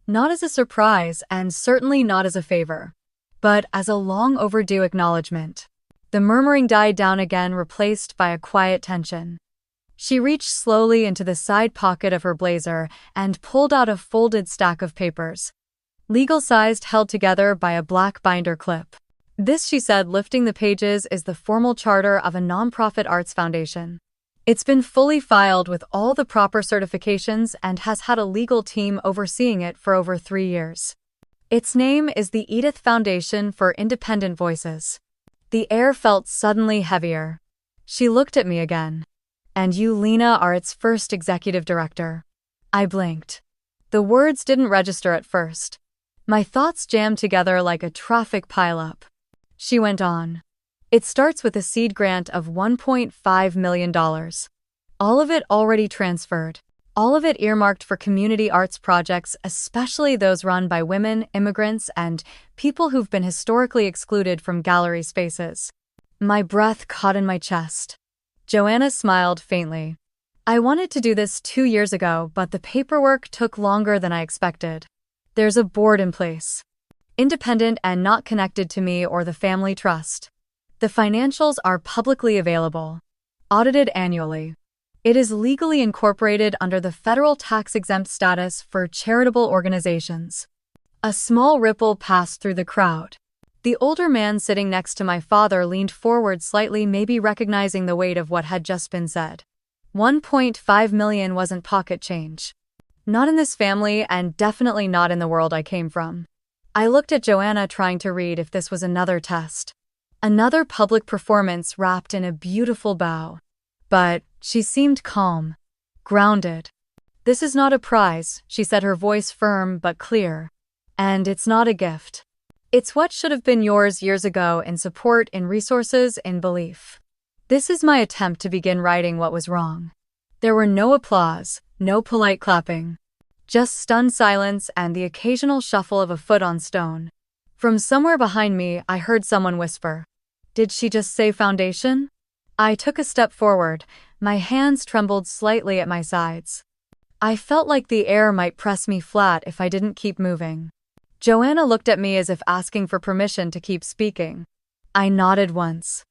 Not as a surprise, and certainly not as a favor, but as a long overdue acknowledgement. The murmuring died down again, replaced by a quiet tension. She reached slowly into the side pocket of her blazer and pulled out a folded stack of papers. Legal-sized, held together by a black binder clip. "This," she said, lifting the pages, "is the formal charter of a nonprofit arts foundation. It's been fully filed with all the proper certifications and has had a legal team overseeing it for over 3 years. Its name is the Edith Foundation for Independent Voices." The air felt suddenly heavier. She looked at me again. "And you, Lena, are its first executive director." I blinked. The words didn't register at first. My thoughts jammed together like a traffic pileup. She went on. "It starts with a seed grant of $1.5 million. All of it already transferred. All of it earmarked for community arts projects, especially those run by women, immigrants, and people who've been historically excluded from gallery spaces." My breath caught in my chest. Joanna smiled faintly. "I wanted to do this 2 years ago, but the paperwork took longer than I expected. There's a board in place. Independent and not connected to me or the family trust. The financials are publicly available. Audited annually. It is legally incorporated under the federal tax-exempt status for charitable organizations." A small ripple passed through the crowd. The older man sitting next to my father leaned forward slightly, maybe recognizing the weight of what had just been said. $1.5 million wasn't pocket change. Not in this family, and definitely not in the world I came from. I looked at Joanna, trying to read if this was another test. Another public performance wrapped in a beautiful bow. But she seemed calm. Grounded. "This is not a prize," she said, her voice firm but clear. "And it's not a gift. It's what should have been yours years ago, in support, in resources, in belief. This is my attempt to begin righting what was wrong." There were no applause, no polite clapping. Just stunned silence and the occasional shuffle of a foot on stone. From somewhere behind me, I heard someone whisper, "Did she just say foundation?" I took a step forward. My hands trembled slightly at my sides. I felt like the air might press me flat if I didn't keep moving. Joanna looked at me as if asking for permission to keep speaking. I nodded once.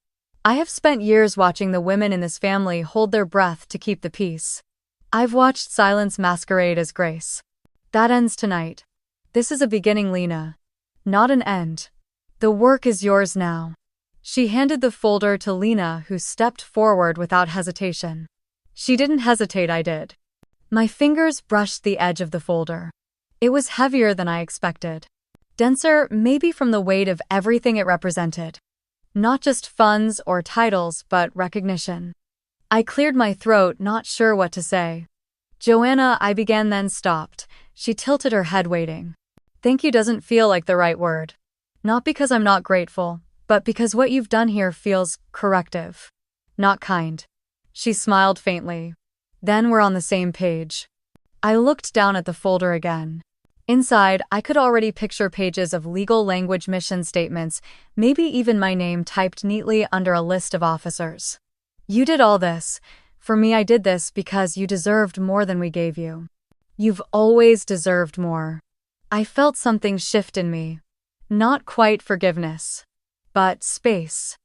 "I have spent years watching the women in this family hold their breath to keep the peace. I've watched silence masquerade as grace. That ends tonight. This is a beginning, Lena. Not an end. The work is yours now." She handed the folder to Lena, who stepped forward without hesitation. She didn't hesitate, I did. My fingers brushed the edge of the folder. It was heavier than I expected. Denser, maybe from the weight of everything it represented. Not just funds or titles, but recognition. I cleared my throat, not sure what to say. "Joanna," I began, then stopped. She tilted her head, waiting. "Thank you doesn't feel like the right word. Not because I'm not grateful, but because what you've done here feels corrective. Not kind." She smiled faintly. "Then we're on the same page." I looked down at the folder again. Inside, I could already picture pages of legal language, mission statements, maybe even my name typed neatly under a list of officers. "You did all this. For me, I did this because you deserved more than we gave you. You've always deserved more." I felt something shift in me. Not quite forgiveness, but space.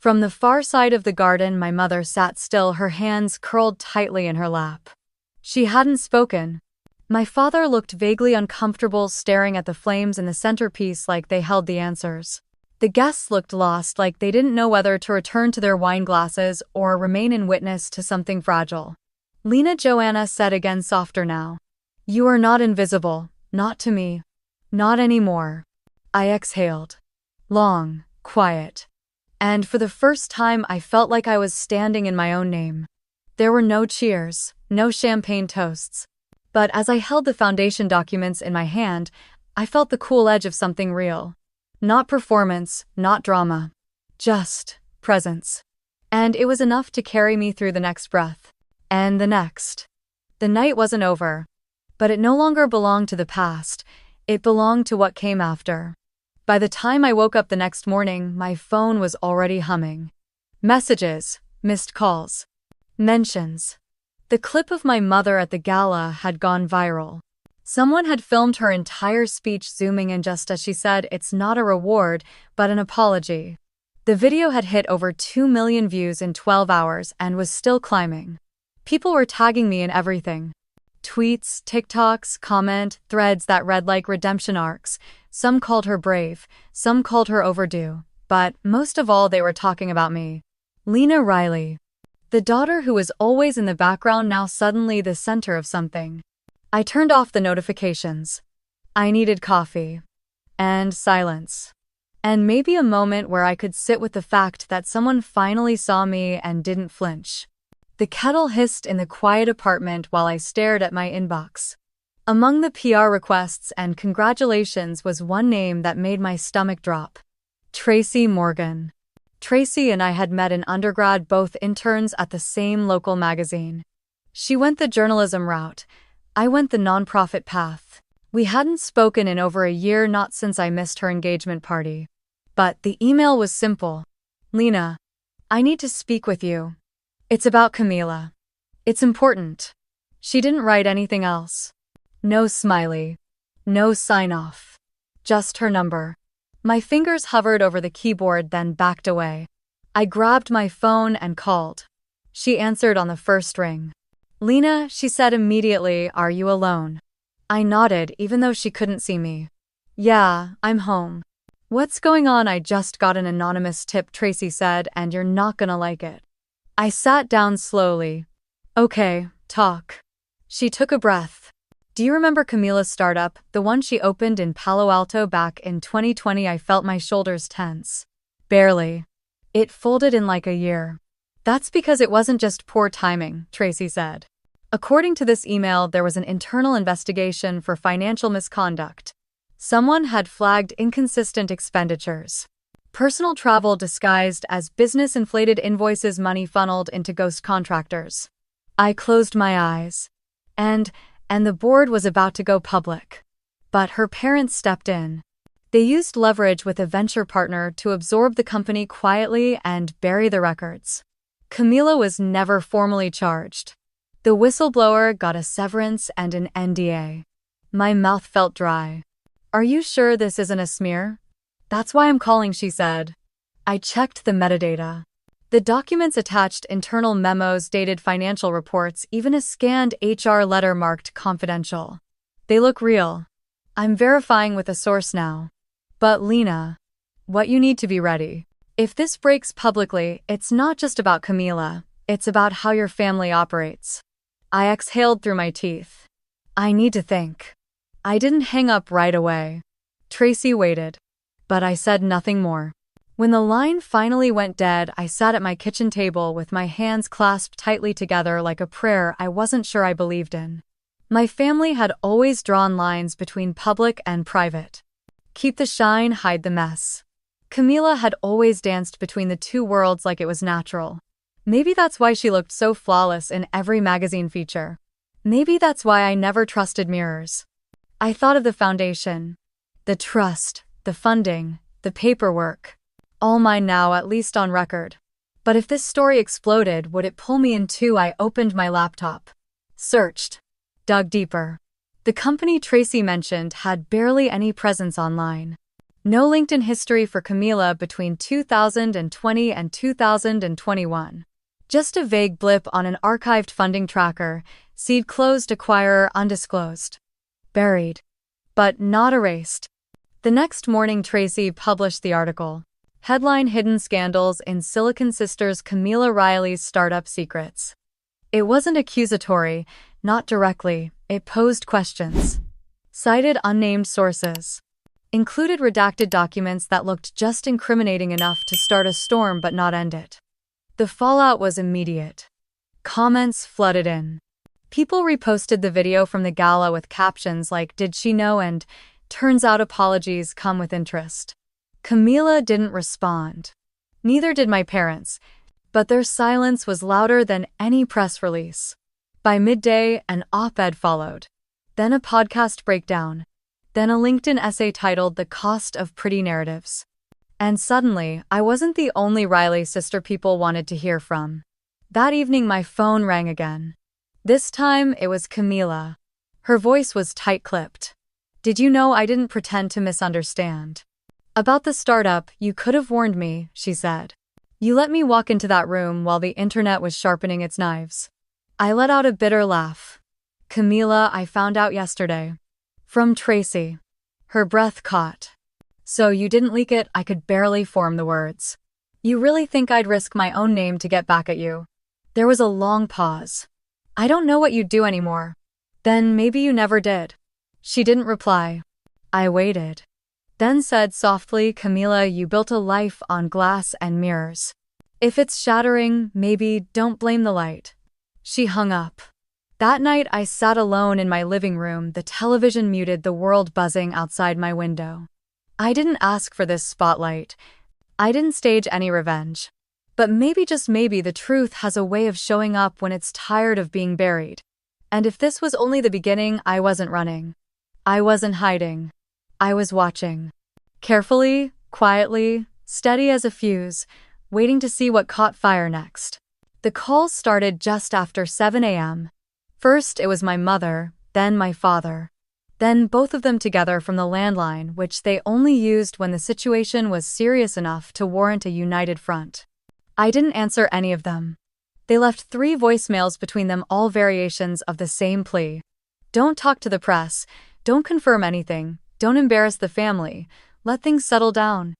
From the far side of the garden, my mother sat still, her hands curled tightly in her lap. She hadn't spoken. My father looked vaguely uncomfortable, staring at the flames in the centerpiece like they held the answers. The guests looked lost, like they didn't know whether to return to their wine glasses or remain in witness to something fragile. Lena, Joanna said again, softer now. You are not invisible, not to me. Not anymore. I exhaled. Long, quiet. And for the first time I felt like I was standing in my own name. There were no cheers, no champagne toasts. But as I held the foundation documents in my hand, I felt the cool edge of something real. Not performance, not drama. Just presence. And it was enough to carry me through the next breath. And the next. The night wasn't over. But it no longer belonged to the past. It belonged to what came after. By the time I woke up the next morning, my phone was already humming. Messages, missed calls, mentions. The clip of my mother at the gala had gone viral. Someone had filmed her entire speech, zooming in just as she said, "It's not a reward, but an apology." The video had hit over 2 million views in 12 hours and was still climbing. People were tagging me in everything. Tweets, TikToks, comment, threads that read like redemption arcs. Some called her brave, some called her overdue, but most of all they were talking about me. Lena Riley. The daughter who was always in the background, now suddenly the center of something. I turned off the notifications. I needed coffee. And silence. And maybe a moment where I could sit with the fact that someone finally saw me and didn't flinch. The kettle hissed in the quiet apartment while I stared at my inbox. Among the PR requests and congratulations was one name that made my stomach drop. Tracy Morgan. Tracy and I had met in undergrad, both interns at the same local magazine. She went the journalism route. I went the nonprofit path. We hadn't spoken in over a year, not since I missed her engagement party. But the email was simple. Lena, I need to speak with you. It's about Camila. It's important. She didn't write anything else. No smiley. No sign-off. Just her number. My fingers hovered over the keyboard, then backed away. I grabbed my phone and called. She answered on the first ring. Lena, she said immediately, are you alone? I nodded, even though she couldn't see me. Yeah, I'm home. What's going on? I just got an anonymous tip, Tracy said, and you're not gonna like it. I sat down slowly. Okay, talk. She took a breath. Do you remember Camila's startup, the one she opened in Palo Alto back in 2020? I felt my shoulders tense. Barely. It folded in like a year. That's because it wasn't just poor timing, Tracy said. According to this email, there was an internal investigation for financial misconduct. Someone had flagged inconsistent expenditures. Personal travel disguised as business, inflated invoices, money funneled into ghost contractors. I closed my eyes. And the board was about to go public. But her parents stepped in. They used leverage with a venture partner to absorb the company quietly and bury the records. Camila was never formally charged. The whistleblower got a severance and an NDA. My mouth felt dry. Are you sure this isn't a smear? That's why I'm calling, she said. I checked the metadata. The documents attached internal memos, dated financial reports, even a scanned HR letter marked confidential. They look real. I'm verifying with a source now. But Lena, what you need to be ready. If this breaks publicly, it's not just about Camila, it's about how your family operates. I exhaled through my teeth. I need to think. I didn't hang up right away. Tracy waited. But I said nothing more. When the line finally went dead, I sat at my kitchen table with my hands clasped tightly together like a prayer I wasn't sure I believed in. My family had always drawn lines between public and private. Keep the shine, hide the mess. Camila had always danced between the two worlds like it was natural. Maybe that's why she looked so flawless in every magazine feature. Maybe that's why I never trusted mirrors. I thought of the foundation. The trust, the funding, the paperwork. All mine now, at least on record. But if this story exploded, would it pull me in too? I opened my laptop. Searched. Dug deeper. The company Tracy mentioned had barely any presence online. No LinkedIn history for Camila between 2020 and 2021. Just a vague blip on an archived funding tracker, seed closed, acquirer undisclosed. Buried. But not erased. The next morning, Tracy published the article. Headline: Hidden Scandals in Silicon Sisters Camila Riley's Startup Secrets. It wasn't accusatory, not directly, it posed questions. Cited unnamed sources. Included redacted documents that looked just incriminating enough to start a storm but not end it. The fallout was immediate. Comments flooded in. People reposted the video from the gala with captions like, "Did she know?" and "Turns out apologies come with interest." Camila didn't respond. Neither did my parents, but their silence was louder than any press release. By midday, an op-ed followed. Then a podcast breakdown. Then a LinkedIn essay titled "The Cost of Pretty Narratives." And suddenly, I wasn't the only Riley sister people wanted to hear from. That evening, my phone rang again. This time, it was Camila. Her voice was tight-clipped. "Did you know I didn't pretend to misunderstand? About the startup, you could have warned me," she said. "You let me walk into that room while the internet was sharpening its knives." I let out a bitter laugh. "Camila, I found out yesterday." From Tracy. Her breath caught. "So you didn't leak it?" I could barely form the words. "You really think I'd risk my own name to get back at you?" There was a long pause. "I don't know what you'd do anymore." "Then maybe you never did." She didn't reply. I waited. Then said softly, "Camila, you built a life on glass and mirrors. If it's shattering, maybe don't blame the light." She hung up. That night I sat alone in my living room, the television muted, the world buzzing outside my window. I didn't ask for this spotlight. I didn't stage any revenge. But maybe, just maybe, the truth has a way of showing up when it's tired of being buried. And if this was only the beginning, I wasn't running. I wasn't hiding. I was watching. Carefully, quietly, steady as a fuse, waiting to see what caught fire next. The calls started just after 7 a.m. First, it was my mother, then my father. Then both of them together from the landline, which they only used when the situation was serious enough to warrant a united front. I didn't answer any of them. They left 3 voicemails between them, all variations of the same plea. Don't talk to the press. Don't confirm anything. Don't embarrass the family. Let things settle down.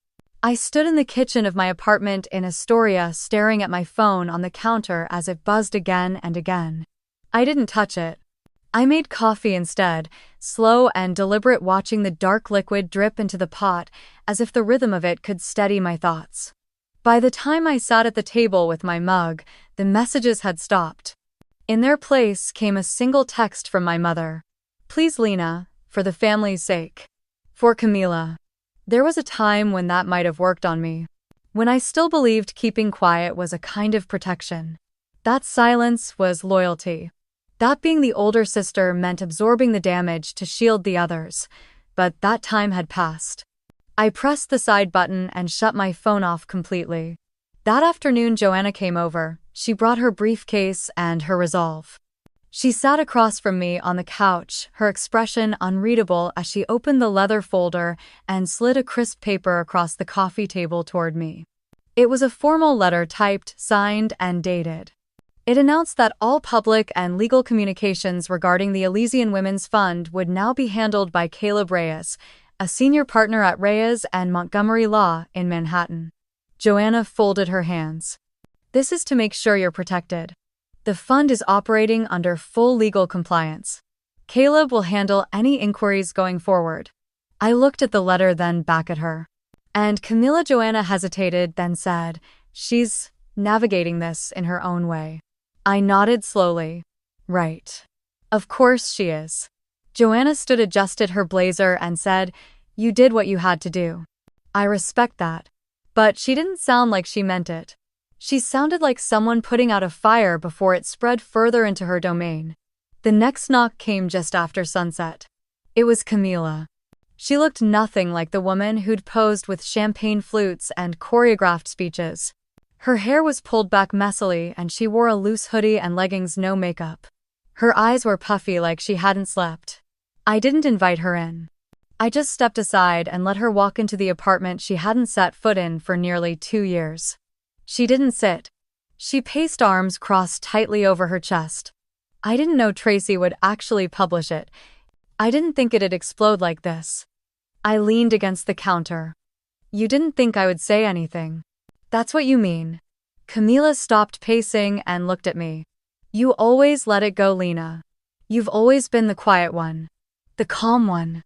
I stood in the kitchen of my apartment in Astoria, staring at my phone on the counter as it buzzed again and again. I didn't touch it. I made coffee instead, slow and deliberate, watching the dark liquid drip into the pot as if the rhythm of it could steady my thoughts. By the time I sat at the table with my mug, the messages had stopped. In their place came a single text from my mother. "Please, Lena, for the family's sake. For Camila." There was a time when that might have worked on me. When I still believed keeping quiet was a kind of protection. That silence was loyalty. That being the older sister meant absorbing the damage to shield the others, but that time had passed. I pressed the side button and shut my phone off completely. That afternoon, Joanna came over. She brought her briefcase and her resolve. She sat across from me on the couch, her expression unreadable as she opened the leather folder and slid a crisp paper across the coffee table toward me. It was a formal letter, typed, signed, and dated. It announced that all public and legal communications regarding the Elysian Women's Fund would now be handled by Caleb Reyes, a senior partner at Reyes and Montgomery Law in Manhattan. Joanna folded her hands. "This is to make sure you're protected. The fund is operating under full legal compliance. Caleb will handle any inquiries going forward." I looked at the letter, then back at her. "And Camila?" Joanna hesitated, then said, "She's navigating this in her own way." I nodded slowly. "Right. Of course she is." Joanna stood, adjusted her blazer, and said, "You did what you had to do. I respect that." But she didn't sound like she meant it. She sounded like someone putting out a fire before it spread further into her domain. The next knock came just after sunset. It was Camila. She looked nothing like the woman who'd posed with champagne flutes and choreographed speeches. Her hair was pulled back messily and she wore a loose hoodie and leggings, no makeup. Her eyes were puffy like she hadn't slept. I didn't invite her in. I just stepped aside and let her walk into the apartment she hadn't set foot in for nearly 2 years. She didn't sit. She paced, arms crossed tightly over her chest. I didn't know Tracy would actually publish it. I didn't think it'd explode like this. I leaned against the counter. You didn't think I would say anything. That's what you mean. Camila stopped pacing and looked at me. You always let it go, Lena. You've always been the quiet one. The calm one.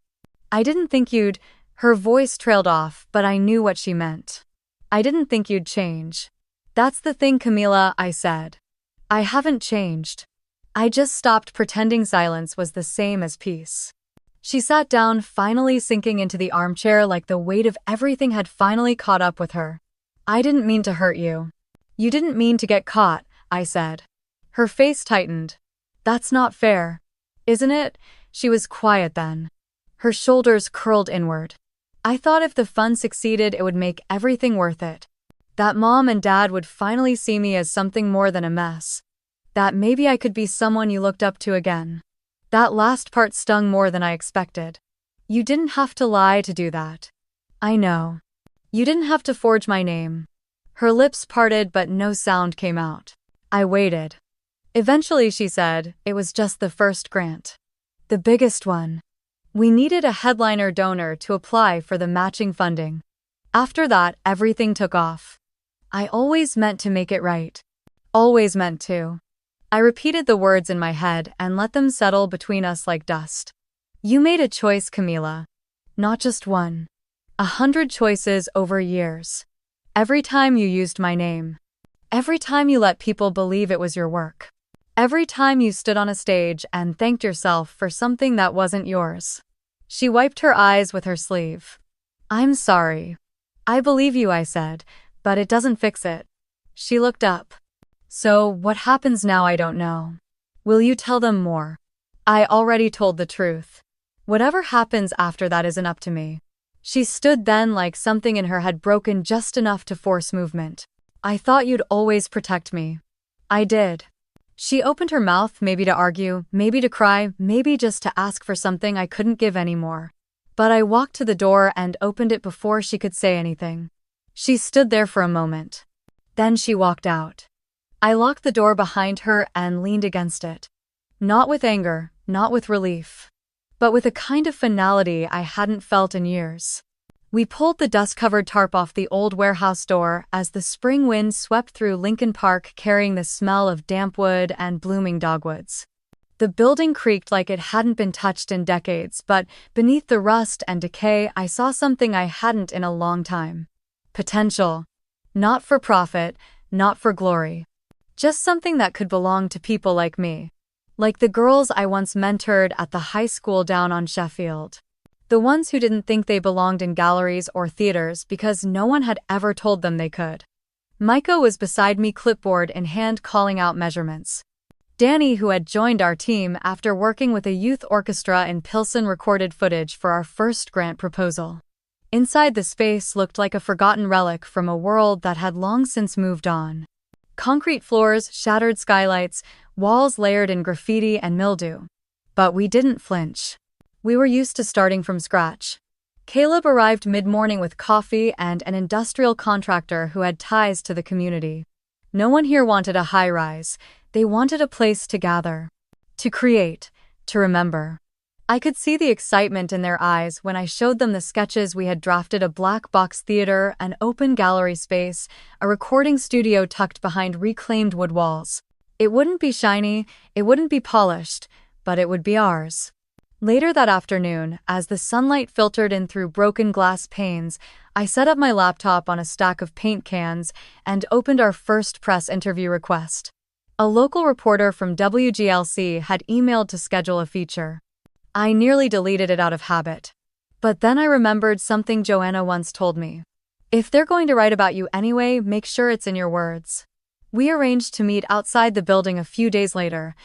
I didn't think you'd— Her voice trailed off, but I knew what she meant. I didn't think you'd change. That's the thing, Camila, I said. I haven't changed. I just stopped pretending silence was the same as peace. She sat down, finally sinking into the armchair like the weight of everything had finally caught up with her. I didn't mean to hurt you. You didn't mean to get caught, I said. Her face tightened. That's not fair. Isn't it? She was quiet then. Her shoulders curled inward. I thought if the fun succeeded, it would make everything worth it. That Mom and Dad would finally see me as something more than a mess. That maybe I could be someone you looked up to again. That last part stung more than I expected. You didn't have to lie to do that. I know. You didn't have to forge my name. Her lips parted, but no sound came out. I waited. Eventually, she said, it was just the first grant. The biggest one. We needed a headliner donor to apply for the matching funding. After that, everything took off. I always meant to make it right. Always meant to. I repeated the words in my head and let them settle between us like dust. You made a choice, Camila. Not just one. 100 choices over years. Every time you used my name. Every time you let people believe it was your work. Every time you stood on a stage and thanked yourself for something that wasn't yours. She wiped her eyes with her sleeve. I'm sorry. I believe you, I said, but it doesn't fix it. She looked up. So, what happens now, I don't know. Will you tell them more? I already told the truth. Whatever happens after that isn't up to me. She stood then like something in her had broken just enough to force movement. I thought you'd always protect me. I did. She opened her mouth, maybe to argue, maybe to cry, maybe just to ask for something I couldn't give anymore. But I walked to the door and opened it before she could say anything. She stood there for a moment. Then she walked out. I locked the door behind her and leaned against it. Not with anger, not with relief, but with a kind of finality I hadn't felt in years. We pulled the dust-covered tarp off the old warehouse door as the spring wind swept through Lincoln Park carrying the smell of damp wood and blooming dogwoods. The building creaked like it hadn't been touched in decades, but beneath the rust and decay I saw something I hadn't in a long time. Potential. Not for profit, not for glory. Just something that could belong to people like me. Like the girls I once mentored at the high school down on Sheffield. The ones who didn't think they belonged in galleries or theaters because no one had ever told them they could. Micah was beside me, clipboard in hand, calling out measurements. Danny, who had joined our team after working with a youth orchestra in Pilsen, recorded footage for our first grant proposal. Inside, the space looked like a forgotten relic from a world that had long since moved on. Concrete floors, shattered skylights, walls layered in graffiti and mildew. But we didn't flinch. We were used to starting from scratch. Caleb arrived mid-morning with coffee and an industrial contractor who had ties to the community. No one here wanted a high-rise. They wanted a place to gather, to create, to remember. I could see the excitement in their eyes when I showed them the sketches we had drafted: a black box theater, an open gallery space, a recording studio tucked behind reclaimed wood walls. It wouldn't be shiny, it wouldn't be polished, but it would be ours. Later that afternoon, as the sunlight filtered in through broken glass panes, I set up my laptop on a stack of paint cans and opened our first press interview request. A local reporter from WGLC had emailed to schedule a feature. I nearly deleted it out of habit. But then I remembered something Joanna once told me. If they're going to write about you anyway, make sure it's in your words. We arranged to meet outside the building a few days later.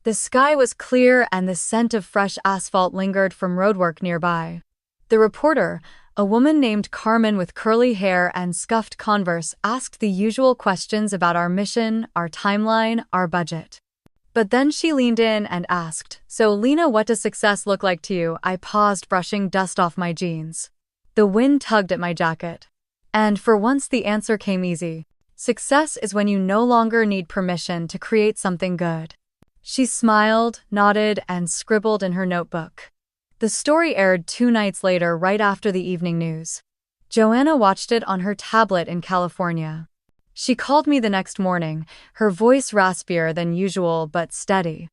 The sky was clear and the scent of fresh asphalt lingered from roadwork nearby. The reporter, a woman named Carmen with curly hair and scuffed Converse, asked the usual questions about our mission, our timeline, our budget. But then she leaned in and asked, "So, Lena, what does success look like to you?" I paused, brushing dust off my jeans. The wind tugged at my jacket. And for once the answer came easy. Success is when you no longer need permission to create something good. She smiled, nodded, and scribbled in her notebook. The story aired 2 nights later, right after the evening news. Joanna watched it on her tablet in California. She called me the next morning, her voice raspier than usual but steady.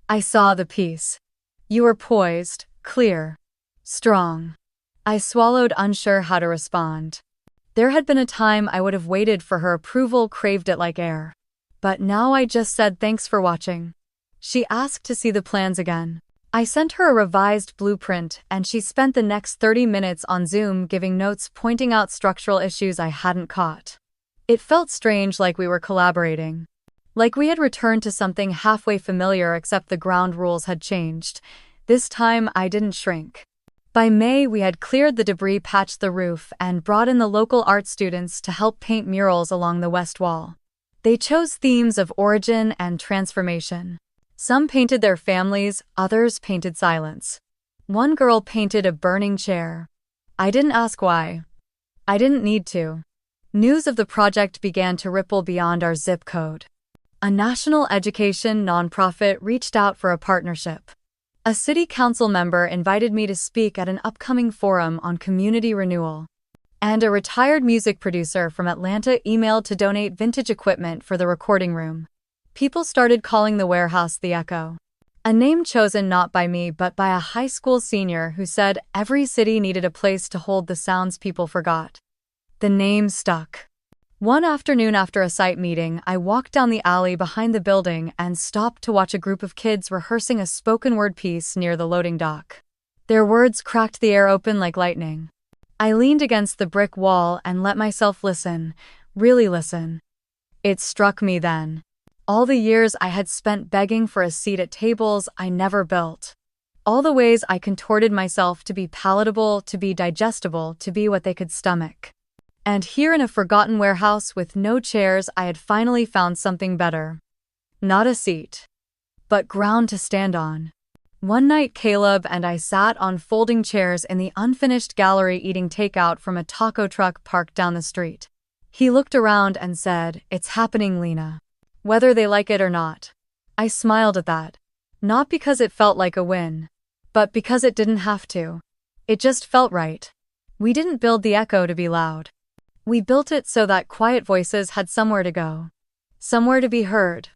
"I saw the piece. You were poised, clear, strong." I swallowed, unsure how to respond. There had been a time I would have waited for her approval, craved it like air. But now I just said thanks for watching. She asked to see the plans again. I sent her a revised blueprint, and she spent the next 30 minutes on Zoom giving notes, pointing out structural issues I hadn't caught. It felt strange, like we were collaborating. Like we had returned to something halfway familiar, except the ground rules had changed. This time I didn't shrink. By May, we had cleared the debris, patched the roof, and brought in the local art students to help paint murals along the west wall. They chose themes of origin and transformation. Some painted their families, others painted silence. One girl painted a burning chair. I didn't ask why. I didn't need to. News of the project began to ripple beyond our zip code. A national education nonprofit reached out for a partnership. A city council member invited me to speak at an upcoming forum on community renewal. And a retired music producer from Atlanta emailed to donate vintage equipment for the recording room. People started calling the warehouse the Echo. A name chosen not by me but by a high school senior who said every city needed a place to hold the sounds people forgot. The name stuck. One afternoon after a site meeting, I walked down the alley behind the building and stopped to watch a group of kids rehearsing a spoken word piece near the loading dock. Their words cracked the air open like lightning. I leaned against the brick wall and let myself listen, really listen. It struck me then. All the years I had spent begging for a seat at tables I never built. All the ways I contorted myself to be palatable, to be digestible, to be what they could stomach. And here in a forgotten warehouse with no chairs, I had finally found something better. Not a seat, but ground to stand on. One night, Caleb and I sat on folding chairs in the unfinished gallery eating takeout from a taco truck parked down the street. He looked around and said, "It's happening, Lena. Whether they like it or not." I smiled at that. Not because it felt like a win, but because it didn't have to. It just felt right. We didn't build the Echo to be loud. We built it so that quiet voices had somewhere to go. Somewhere to be heard.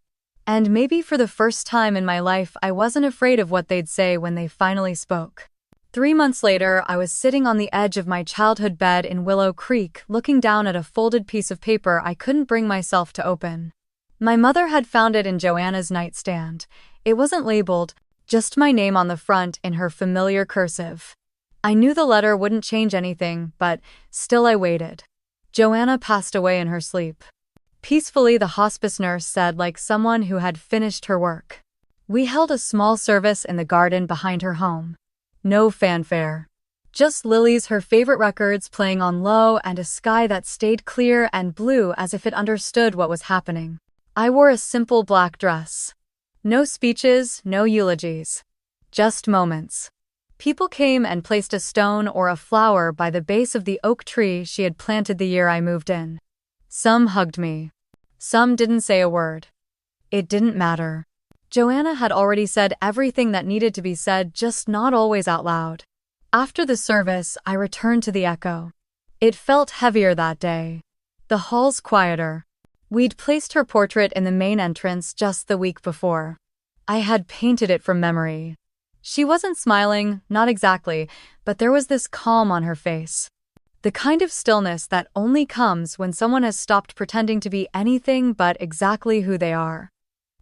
And maybe for the first time in my life, I wasn't afraid of what they'd say when they finally spoke. 3 months later, I was sitting on the edge of my childhood bed in Willow Creek, looking down at a folded piece of paper I couldn't bring myself to open. My mother had found it in Joanna's nightstand. It wasn't labeled, just my name on the front in her familiar cursive. I knew the letter wouldn't change anything, but still I waited. Joanna passed away in her sleep. Peacefully, the hospice nurse said, like someone who had finished her work. We held a small service in the garden behind her home. No fanfare. Just lilies, her favorite records playing on low, and a sky that stayed clear and blue as if it understood what was happening. I wore a simple black dress. No speeches, no eulogies. Just moments. People came and placed a stone or a flower by the base of the oak tree she had planted the year I moved in. Some hugged me. Some didn't say a word. It didn't matter. Joanna had already said everything that needed to be said, just not always out loud. After the service, I returned to the Echo. It felt heavier that day. The halls quieter. We'd placed her portrait in the main entrance just the week before. I had painted it from memory. She wasn't smiling, not exactly, but there was this calm on her face. The kind of stillness that only comes when someone has stopped pretending to be anything but exactly who they are.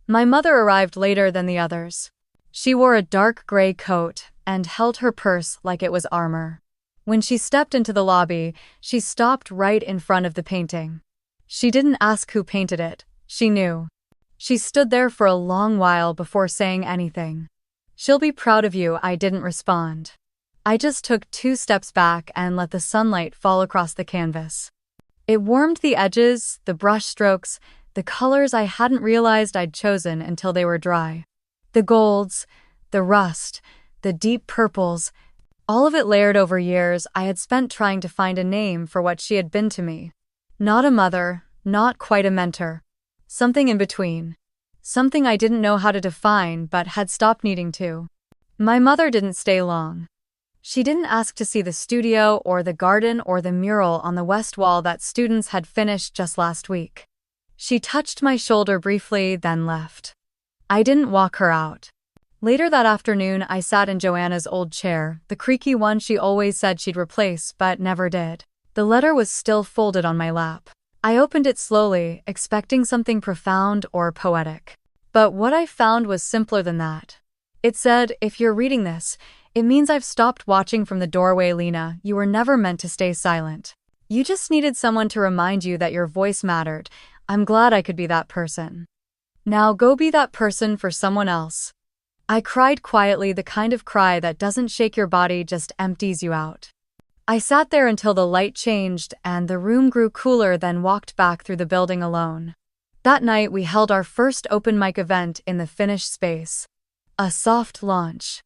My mother arrived later than the others. She wore a dark gray coat and held her purse like it was armor. When she stepped into the lobby, she stopped right in front of the painting. She didn't ask who painted it, she knew. She stood there for a long while before saying anything. "She'll be proud of you," I didn't respond. I just took 2 steps back and let the sunlight fall across the canvas. It warmed the edges, the brush strokes, the colors I hadn't realized I'd chosen until they were dry. The golds, the rust, the deep purples, all of it layered over years I had spent trying to find a name for what she had been to me. Not a mother, not quite a mentor. Something in between. Something I didn't know how to define but had stopped needing to. My mother didn't stay long. She didn't ask to see the studio or the garden or the mural on the west wall that students had finished just last week. She touched my shoulder briefly, then left. I didn't walk her out. Later that afternoon, I sat in Joanna's old chair, the creaky one she always said she'd replace but never did. The letter was still folded on my lap. I opened it slowly, expecting something profound or poetic. But what I found was simpler than that. It said, "If you're reading this, it means I've stopped watching from the doorway, Lena. You were never meant to stay silent. You just needed someone to remind you that your voice mattered. I'm glad I could be that person. Now go be that person for someone else." I cried quietly, the kind of cry that doesn't shake your body, just empties you out. I sat there until the light changed and the room grew cooler, then walked back through the building alone. That night we held our first open mic event in the finished space. A soft launch.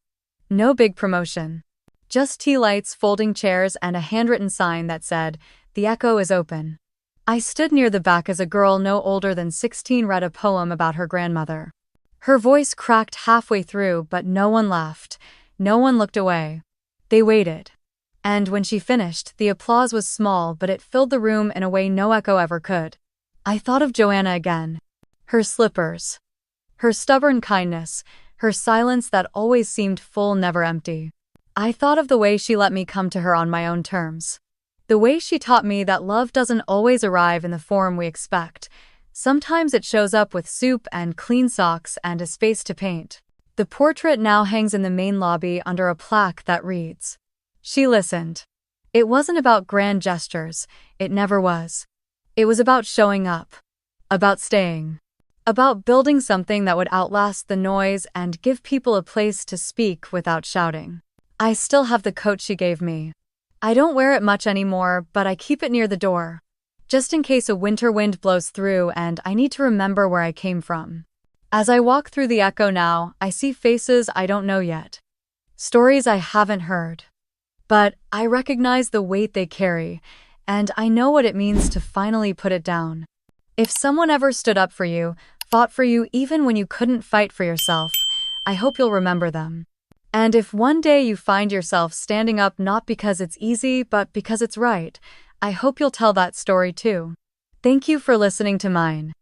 No big promotion. Just tea lights, folding chairs, and a handwritten sign that said, "The Echo is open." I stood near the back as a girl no older than 16 read a poem about her grandmother. Her voice cracked halfway through, but no one laughed. No one looked away. They waited. And when she finished, the applause was small, but it filled the room in a way no echo ever could. I thought of Joanna again. Her slippers. Her stubborn kindness. Her silence that always seemed full, never empty. I thought of the way she let me come to her on my own terms. The way she taught me that love doesn't always arrive in the form we expect. Sometimes it shows up with soup and clean socks and a space to paint. The portrait now hangs in the main lobby under a plaque that reads, "She listened." It wasn't about grand gestures. It never was. It was about showing up. About staying. About building something that would outlast the noise and give people a place to speak without shouting. I still have the coat she gave me. I don't wear it much anymore, but I keep it near the door. Just in case a winter wind blows through and I need to remember where I came from. As I walk through the Echo now, I see faces I don't know yet. Stories I haven't heard. But I recognize the weight they carry, and I know what it means to finally put it down. If someone ever stood up for you, fought for you even when you couldn't fight for yourself, I hope you'll remember them. And if one day you find yourself standing up not because it's easy but because it's right, I hope you'll tell that story too. Thank you for listening to mine.